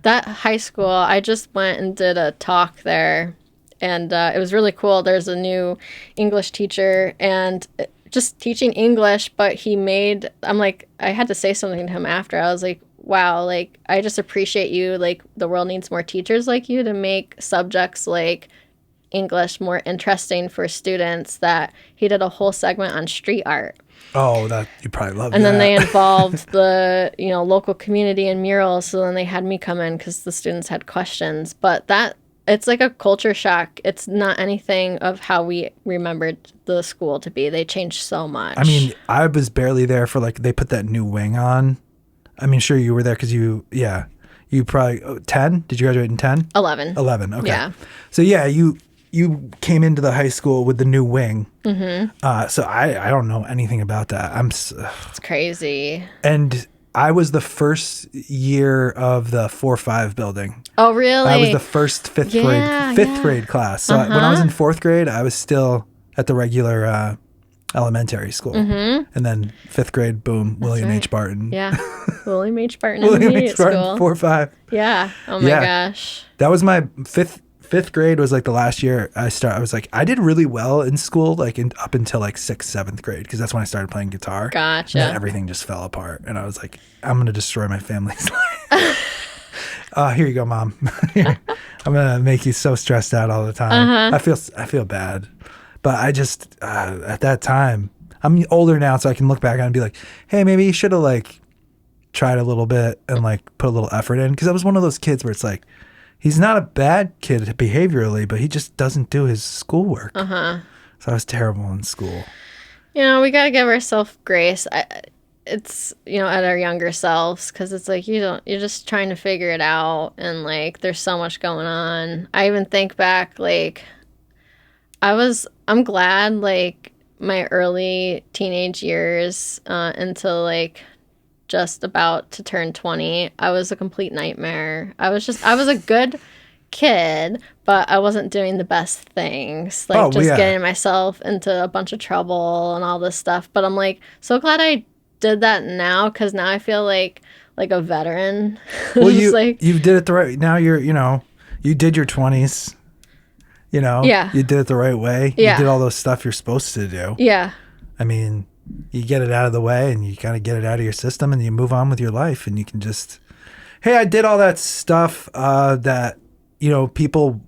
That high school, I just went and did a talk there, and it was really cool. There's a new English teacher, and just teaching English, but I'm like, I had to say something to him after. I was like, wow, like, I just appreciate you. Like, the world needs more teachers like you to make subjects like English more interesting for students. That he did a whole segment on street art. Oh, that you probably love. And then they involved the local community in murals. So then they had me come in because the students had questions. But it's like a culture shock. It's not anything of how we remembered the school to be. They changed so much. I mean, I was barely there for like they put that new wing on. I mean, sure you were there because you probably 10. Did you graduate in 10? 11. 11. Okay. Yeah. So yeah, you came into the high school with the new wing. Mm-hmm. So I don't know anything about that. It's crazy. And I was the first year of the 4-5 building. Oh, really? I was the first fifth grade class. So when I was in 4th grade, I was still at the regular elementary school. Mm-hmm. And then 5th grade, boom, William H. Barton. Yeah. William H. Barton William H. Barton, school. 4-5. Yeah. Oh my gosh. That was my fifth grade was like the last year I was like, I did really well in school, like up until like 6th, 7th grade, because that's when I started playing guitar. Gotcha. And then everything just fell apart, and I was like, I'm gonna destroy my family's life. Here you go, Mom. I'm gonna make you so stressed out all the time. I feel bad, but I just at that time, I'm older now, so I can look back on it and be like, hey, maybe you should have like tried a little bit and like put a little effort in, because I was one of those kids where it's like, he's not a bad kid behaviorally, but he just doesn't do his schoolwork. So I was terrible in school. We got to give ourselves grace. It's, at our younger selves, because it's like you're just trying to figure it out, and like there's so much going on. I even think back, like I'm glad like my early teenage years until like just about to turn 20, I was a complete nightmare. I was a good kid, but I wasn't doing the best things. Like getting myself into a bunch of trouble and all this stuff. But I'm like so glad I did that now, because now I feel like a veteran. Well, you did it the right. Now you did your 20s. Yeah. You did it the right way. Yeah. You did all those stuff you're supposed to do. Yeah. I mean, you get it out of the way, and you kind of get it out of your system, and you move on with your life, and you can just, hey, I did all that stuff that, people,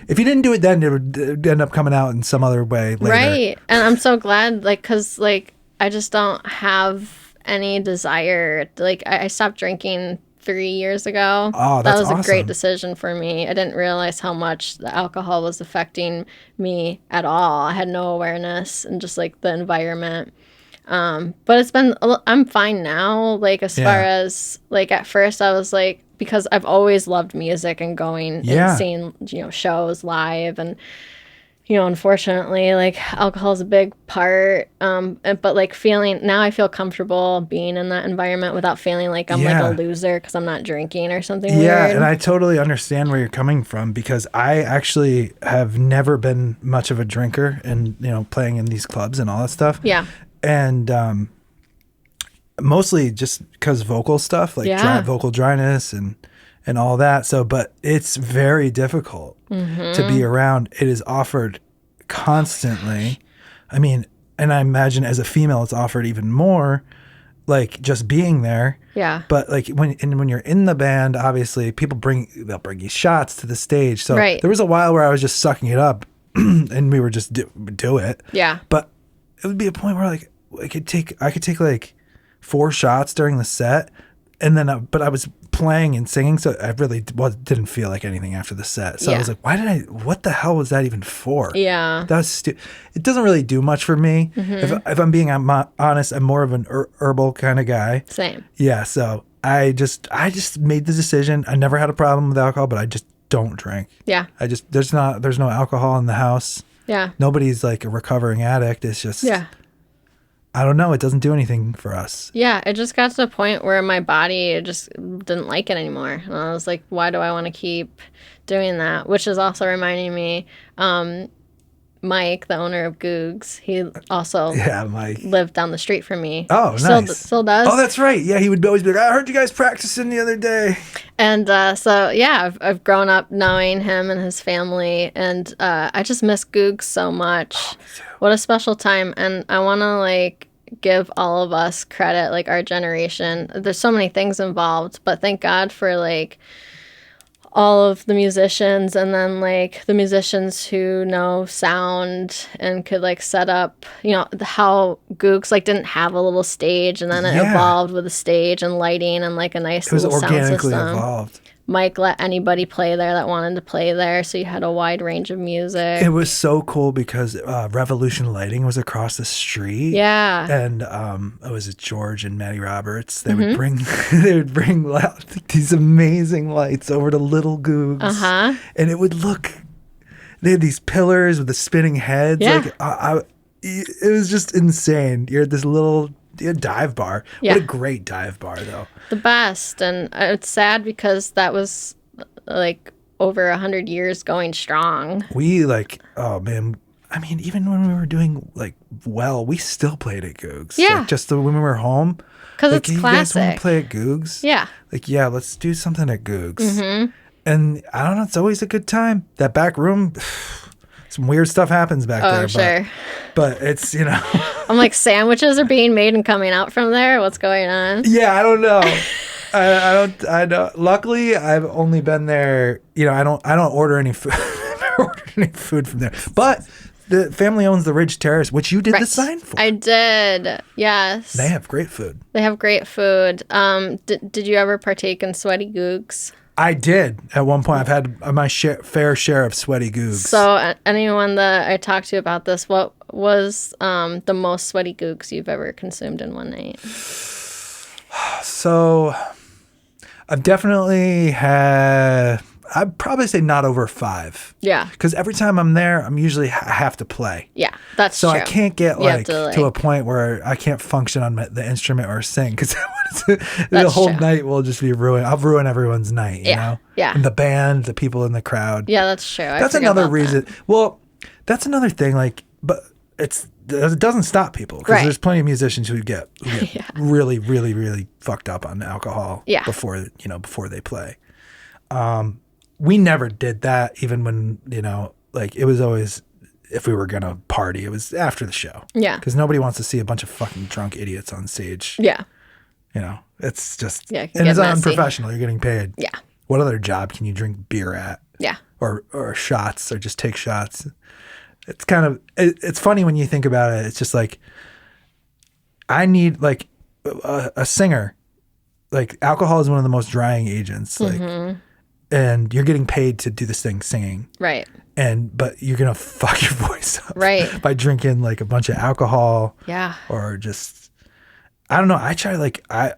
if you didn't do it then, it would end up coming out in some other way later. Right. And I'm so glad, like, because, like, I just don't have any desire. Like, I stopped drinking 3 years ago. Oh, that that's was a awesome. great decision for me. I didn't realize how much the alcohol was affecting me at all. I had no awareness and just like the environment. But I'm fine now. Like as far as like at first I was like, because I've always loved music and going and seeing, shows live and, unfortunately, like alcohol is a big part. But like now I feel comfortable being in that environment without feeling like I'm like a loser because I'm not drinking or something weird. Yeah, and I totally understand where you're coming from because I actually have never been much of a drinker and, playing in these clubs and all that stuff. Yeah. And mostly just because vocal stuff, like vocal dryness and all that. So, but it's very difficult to be around. It is offered constantly. I mean, and I imagine as a female, it's offered even more, like just being there. Yeah. But like when you're in the band, obviously they'll bring you shots to the stage. So there was a while where I was just sucking it up and we were just do it. Yeah. But it would be a point where like I could take like 4 shots during the set, and then but I was playing and singing, so I really didn't feel like anything after the set. So I was like, what the hell was that even for? Yeah. That was it doesn't really do much for me. If I'm being honest, I'm more of an herbal kind of guy. Same. Yeah. So I just made the decision. I never had a problem with alcohol, but I just don't drink. Yeah. There's no alcohol in the house. Yeah. Nobody's like a recovering addict. It's just, I don't know. It doesn't do anything for us. Yeah. It just got to the point where my body just didn't like it anymore. And I was like, why do I want to keep doing that? Which is also reminding me, Mike, the owner of Googs, he also lived down the street from me. Oh, nice. Still does. Oh, that's right. Yeah, he would always be like, I heard you guys practicing the other day. And I've grown up knowing him and his family, and I just miss Googs so much. Oh, me too. What a special time. And I want to, like, give all of us credit, like, our generation. There's so many things involved, but thank God for, like, all of the musicians, and then like the musicians who know sound and could like set up, how Googs like didn't have a little stage, and then it evolved with a stage and lighting and like a nice little sound system. It was organically evolved. Mike let anybody play there that wanted to play there, so you had a wide range of music. It was so cool because Revolution Lighting was across the street. Yeah, and it was George and Maddie Roberts. They would bring these amazing lights over to Little Googs, and it would look. They had these pillars with the spinning heads. Yeah. Like it was just insane. You're at this little dive bar. Yeah. What a great dive bar, though. The best. And it's sad because that was like over 100 years going strong. We oh man, I mean, even when we were doing we still played at Googs. Yeah. Like, just when we were home. Because it's you classic. You guys want to play at Googs? Yeah. Let's do something at Googs. And I don't know, it's always a good time. That back room, some weird stuff happens back there. Sure. But it's, I'm like, sandwiches are being made and coming out from there? What's going on? Yeah, I don't know. I don't. Luckily, I've only been there, I don't order any food. I've never ordered any food from there. But the family owns the Ridge Terrace, which you did the sign for. I did, yes. They have great food. Did you ever partake in Sweaty Googs? I did. At one point, I've had my fair share of Sweaty Googs. So anyone that I talked to about this, what was the most Sweaty Googs you've ever consumed in one night? So I've definitely had, I'd probably say not over 5. Yeah. Because every time I'm there, I'm usually I have to play. Yeah, that's true. So I can't get to a point where I can't function on the instrument or sing, because the whole night will just be ruined. I'll ruin everyone's night, you know? Yeah. And the band, the people in the crowd. Yeah, that's true. That's another reason. Well, that's another thing. But it doesn't stop people, because there's plenty of musicians who get really, really, really fucked up on alcohol before they play. We never did that, even when, it was always, if we were going to party, it was after the show. Yeah. Because nobody wants to see a bunch of fucking drunk idiots on stage. Yeah. It's just, and it's unprofessional. You're getting paid. Yeah. What other job can you drink beer at? Yeah. or shots or just take shots. It's kind of, it's funny when you think about it. It's just like, I need like a singer. Like alcohol is one of the most drying agents. Like, and you're getting paid to do this thing singing. Right. But you're going to fuck your voice up. Right. By drinking like a bunch of alcohol. Yeah. Or just, I don't know. I try like, I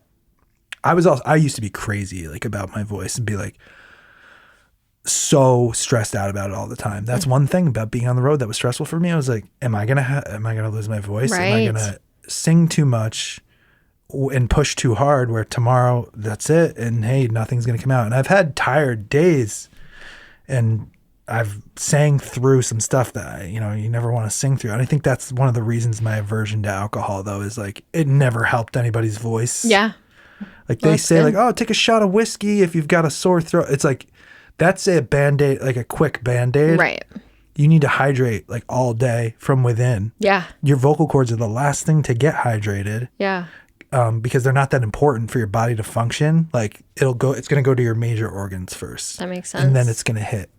used to be crazy like about my voice and be like so stressed out about it all the time. That's one thing about being on the road that was stressful for me. I was like, am I going to lose my voice? Right. Am I going to sing too much and push too hard where tomorrow that's it and hey, nothing's going to come out? And I've had tired days and I've sang through some stuff that you never want to sing through. And I think that's one of the reasons my aversion to alcohol though is like it never helped anybody's voice. Yeah. Like they say like, oh, take a shot of whiskey if you've got a sore throat. It's like that's a Band-Aid, like a quick Band-Aid. Right. You need to hydrate like all day from within. Yeah. Your vocal cords are the last thing to get hydrated. Yeah. Because they're not that important for your body to function. Like it's going to go to your major organs first. That makes sense. And then it's going to hit.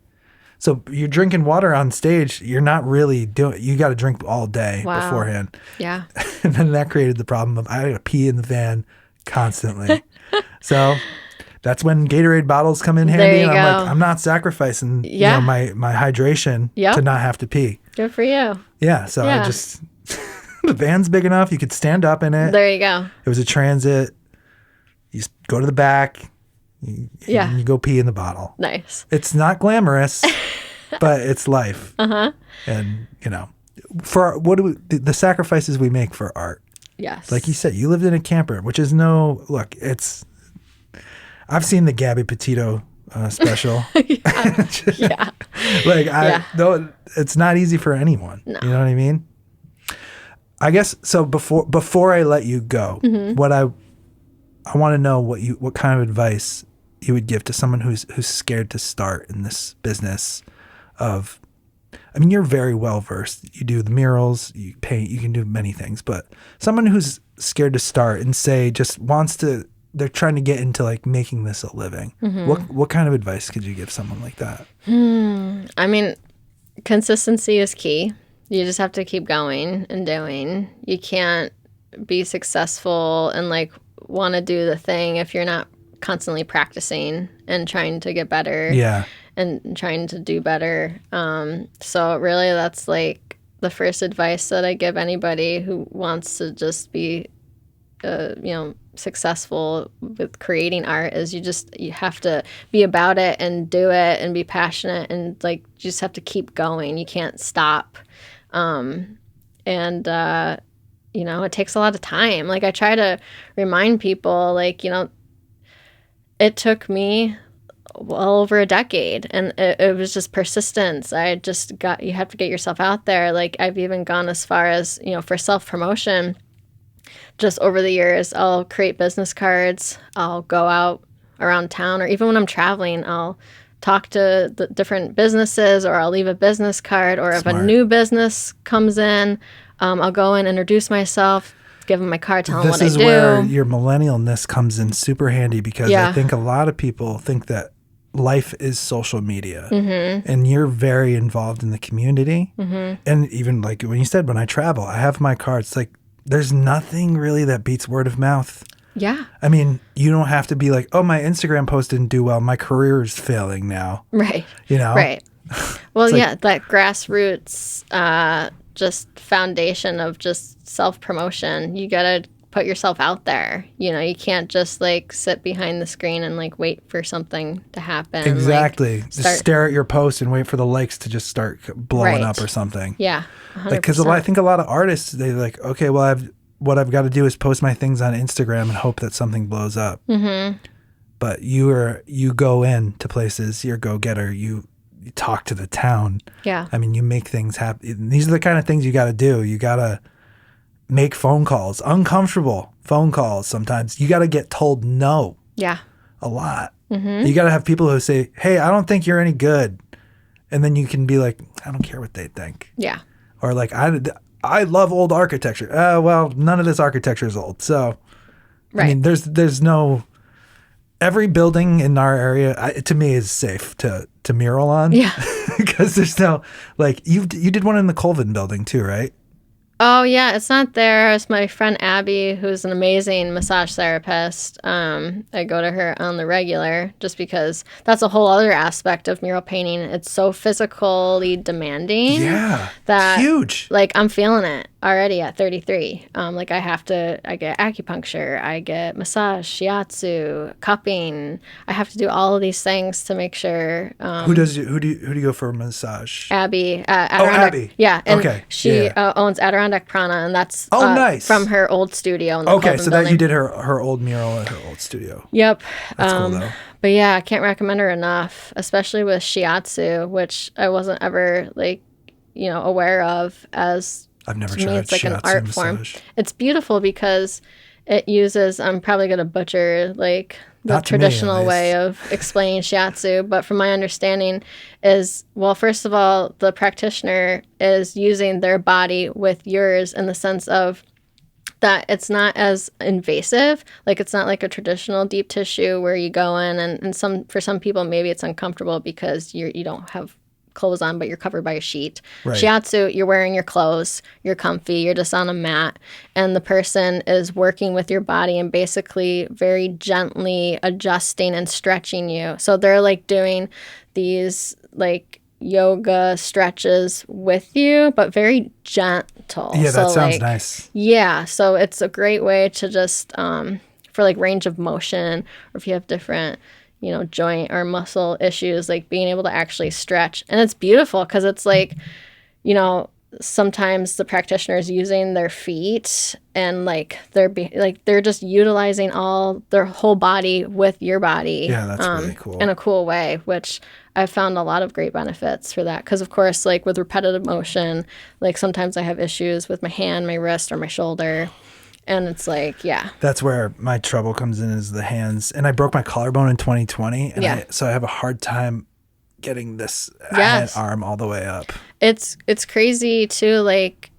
So you're drinking water on stage. You're not really you got to drink all day beforehand. Yeah. And then that created the problem of I got to pee in the van constantly. So that's when Gatorade bottles come in handy. And I'm like, I'm not sacrificing my hydration to not have to pee. Good for you. Yeah. So I just, the van's big enough. You could stand up in it. There you go. It was a transit. You just go to the back. You go pee in the bottle. Nice. It's not glamorous, but it's life. Uh-huh. And, for the sacrifices we make for art. Yes. Like you said, you lived in a camper, which is I've seen the Gabby Petito special. Yeah. It's not easy for anyone. No. You know what I mean? I guess, so before I let you go, what I want to know what kind of advice you would give to someone who's scared to start in this business of, I mean, you're very well versed. You do the murals, you paint, you can do many things, but someone who's scared to start and say just they're trying to get into like making this a living. What kind of advice could you give someone like that? I mean, consistency is key. You just have to keep going and doing. You can't be successful and like want to do the thing if you're not constantly practicing and trying to get better. Yeah. And trying to do better. So really that's like the first advice that I give anybody who wants to just be, successful with creating art is you have to be about it and do it and be passionate and like you just have to keep going. You can't stop. It takes a lot of time. Like I try to remind people like, it took me well over a decade and it was just persistence. You have to get yourself out there. Like I've even gone as far as, for self-promotion, just over the years, I'll create business cards. I'll go out around town or even when I'm traveling, I'll talk to the different businesses or I'll leave a business card or if a new business comes in, I'll go and introduce myself, give them my card, tell them what I do. This is where your millennialness comes in super handy because I think a lot of people think that life is social media and you're very involved in the community. And even like when you said, when I travel, I have my cards. Like there's nothing really that beats word of mouth. Yeah. I mean, you don't have to be like, oh, my Instagram post didn't do well. My career is failing now. Right. Right. Well, that grassroots just foundation of just self-promotion. You got to put yourself out there. You can't just like sit behind the screen and like wait for something to happen. Exactly. Like, just stare at your post and wait for the likes to just start blowing up or something. Yeah. 100%. Like, because I think a lot of artists, they like, okay, well, what I've got to do is post my things on Instagram and hope that something blows up. But you go into places, you're a go-getter, you talk to the town. Yeah. I mean, you make things happen. These are the kind of things you got to do. You got to make phone calls, uncomfortable phone calls sometimes. You got to get told no. Yeah. A lot. You got to have people who say, hey, I don't think you're any good. And then you can be like, I don't care what they think. Yeah. Or like, I love old architecture. Well, none of this architecture is old. So, right. I mean, there's no, every building in our area, to me, is safe to mural on. Yeah. Because there's no, like, you did one in the Colvin building too, right? Oh, yeah, it's not there. It's my friend Abby, who's an amazing massage therapist. I go to her on the regular just because that's a whole other aspect of mural painting. It's so physically demanding. Yeah, that huge. Like, I'm feeling it already at 33. Like, I get acupuncture, I get massage, shiatsu, cupping. I have to do all of these things to make sure. Who do you go for a massage? Abby. Abby. Yeah, and okay. she owns Adirondack Prana, and that's nice. from her old studio. In the okay, Colvin so building. that you did her old mural at her old studio. Yep. That's cool though. But yeah, I can't recommend her enough, especially with shiatsu, which I wasn't ever aware of as. I've never to tried me, it's like shiatsu an art massage. form. It's beautiful because it uses. I'm probably gonna butcher like the Not to me, traditional at way of explaining shiatsu, but from my understanding is, well, first of all, the practitioner is using their body with yours in the sense of that it's not as invasive. Like, it's not like a traditional deep tissue where you go in and for some people maybe it's uncomfortable because you don't have clothes on, but you're covered by a sheet. Right. Shiatsu, you're wearing your clothes, you're comfy, you're just on a mat, and the person is working with your body and basically very gently adjusting and stretching you. So they're like doing these like yoga stretches with you, but very gentle. Yeah, that so, sounds nice. Yeah, so it's a great way to just for like range of motion, or if you have different joint or muscle issues, like being able to actually stretch. And it's beautiful because it's like, sometimes the practitioner is using their feet and like they're just utilizing all their whole body with your body. Yeah, that's really cool. In a cool way, which I've found a lot of great benefits for that. Because of course, like with repetitive motion, like sometimes I have issues with my hand, my wrist, or my shoulder. And it's like, yeah. That's where my trouble comes in, is the hands. And I broke my collarbone in 2020. And so I have a hard time getting this arm all the way up. It's crazy too, like,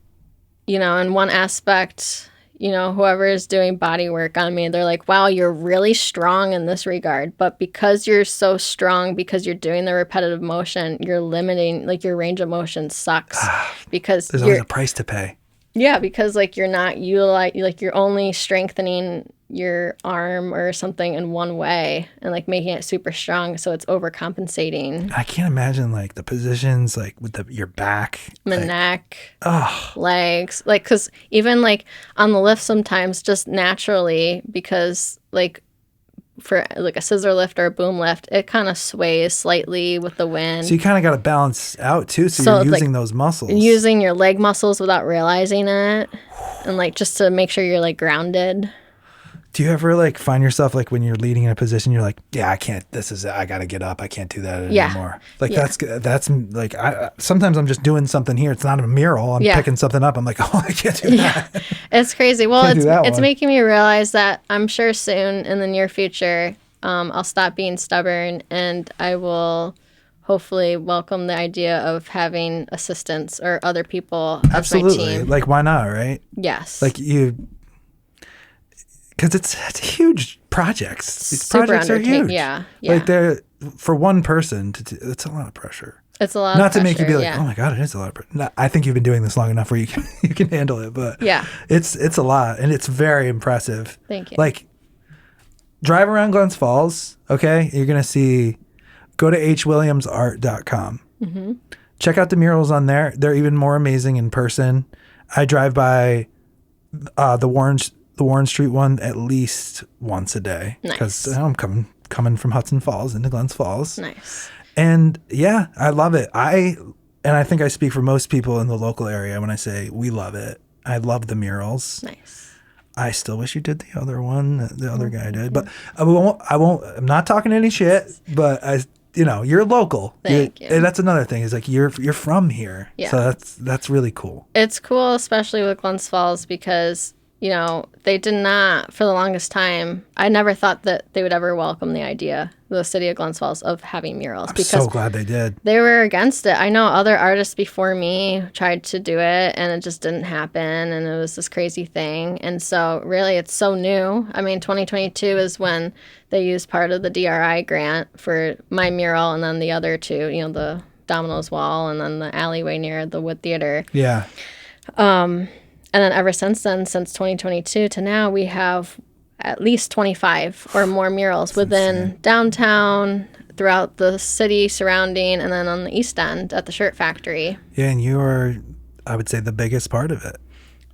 in one aspect, whoever is doing body work on me, they're like, wow, you're really strong in this regard. But because you're so strong, because you're doing the repetitive motion, you're limiting, like, your range of motion sucks. Because there's always a price to pay. Yeah, because like you're not you're only strengthening your arm or something in one way and like making it super strong, so it's overcompensating. I can't imagine like the positions like with your back, the neck, legs, like because even like on the lift sometimes just naturally, because like for like a scissor lift or a boom lift, it kind of sways slightly with the wind. So you kind of got to balance out too. So you're using those muscles. Using your leg muscles without realizing it. And like just to make sure you're like grounded. Do you ever like find yourself like when you're leading in a position, you're like, yeah, I can't, I got to get up. I can't do that anymore. Like that's like, sometimes I'm just doing something here. It's not a mural. I'm picking something up. I'm like, oh, I can't do that. It's crazy. Well, it's making me realize that I'm sure soon in the near future, I'll stop being stubborn and I will hopefully welcome the idea of having assistants or other people as my team. Like, why not, right? Yes. Like because it's huge projects. These projects are huge. Yeah. Like they're for one person it's a lot of pressure. It's a lot. Not of pressure, to make you be like, oh my god, it is a lot of pressure. No, I think you've been doing this long enough where you can handle it. But yeah, it's a lot and it's very impressive. Thank you. Like drive around Glens Falls. Okay, you're gonna see. Go to hwilliamsart.com. Mm-hmm. Check out the murals on there. They're even more amazing in person. I drive by the Warren Street one at least once a day because I'm coming from Hudson Falls into Glens Falls. Nice. And yeah, I love it. I think I speak for most people in the local area when I say we love it. I love the murals. Nice. I still wish you did the other one. The other guy did, but I won't. I'm not talking any shit. But you're local. Thank you. And that's another thing is like you're from here. Yeah. So that's really cool. It's cool, especially with Glens Falls, because they did not, for the longest time, I never thought that they would ever welcome the idea the city of Glens Falls, of having murals. I'm so glad they did. They were against it. I know other artists before me tried to do it, and it just didn't happen, and it was this crazy thing. And so really it's so new. I mean, 2022 is when they used part of the DRI grant for my mural, and then the other two, the Domino's wall and then the alleyway near the Wood Theater. Yeah. And then ever since then, since 2022 to now, we have at least 25 or more murals within downtown, throughout the city surrounding, and then on the East End at the Shirt Factory. Yeah, and you are, I would say, the biggest part of it.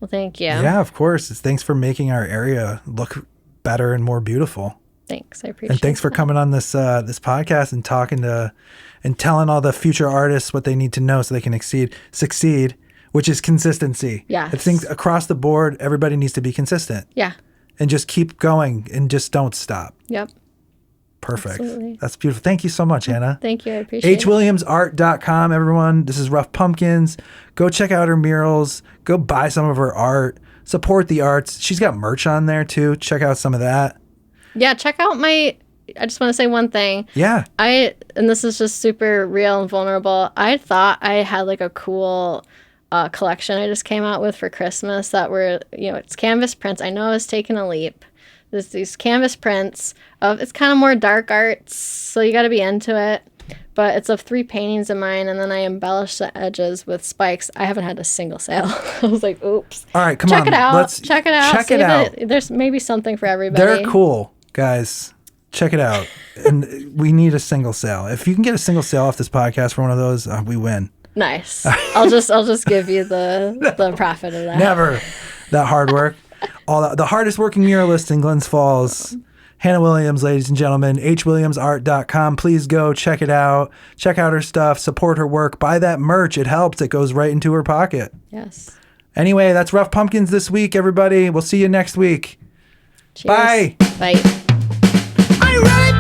Well, thank you. Yeah, of course. Thanks for making our area look better and more beautiful. Thanks, I appreciate it. And thanks for coming on this this podcast and talking to and telling all the future artists what they need to know so they can succeed, which is consistency. Yeah. I think across the board, everybody needs to be consistent. Yeah. And just keep going and just don't stop. Yep. Perfect. Absolutely. That's beautiful. Thank you so much, Hannah. Thank you. I appreciate it. hwilliamsart.com, everyone. This is Rough Pumpkins. Go check out her murals. Go buy some of her art. Support the arts. She's got merch on there, too. Check out some of that. Yeah, check out I just want to say one thing. Yeah. And this is just super real and vulnerable. I thought I had like a cool collection I just came out with for Christmas that were, it's canvas prints. I know I was taking a leap. There's these canvas prints it's kind of more dark arts, so you got to be into it. But it's of 3 paintings of mine, and then I embellished the edges with spikes. I haven't had a single sale. I was like, oops. All right, come on. Check it out. Check it out. Check it out. There's maybe something for everybody. They're cool, guys. Check it out. And we need a single sale. If you can get a single sale off this podcast for one of those, we win. Nice. I'll just give you the profit of that. Never. That hard work. The hardest working muralist in Glens Falls, Hannah Williams, ladies and gentlemen, hwilliamsart.com. Please go check it out. Check out her stuff. Support her work. Buy that merch. It helps. It goes right into her pocket. Yes. Anyway, that's Rough Pumpkins this week, everybody. We'll see you next week. Cheers. Bye. Bye. Are you ready?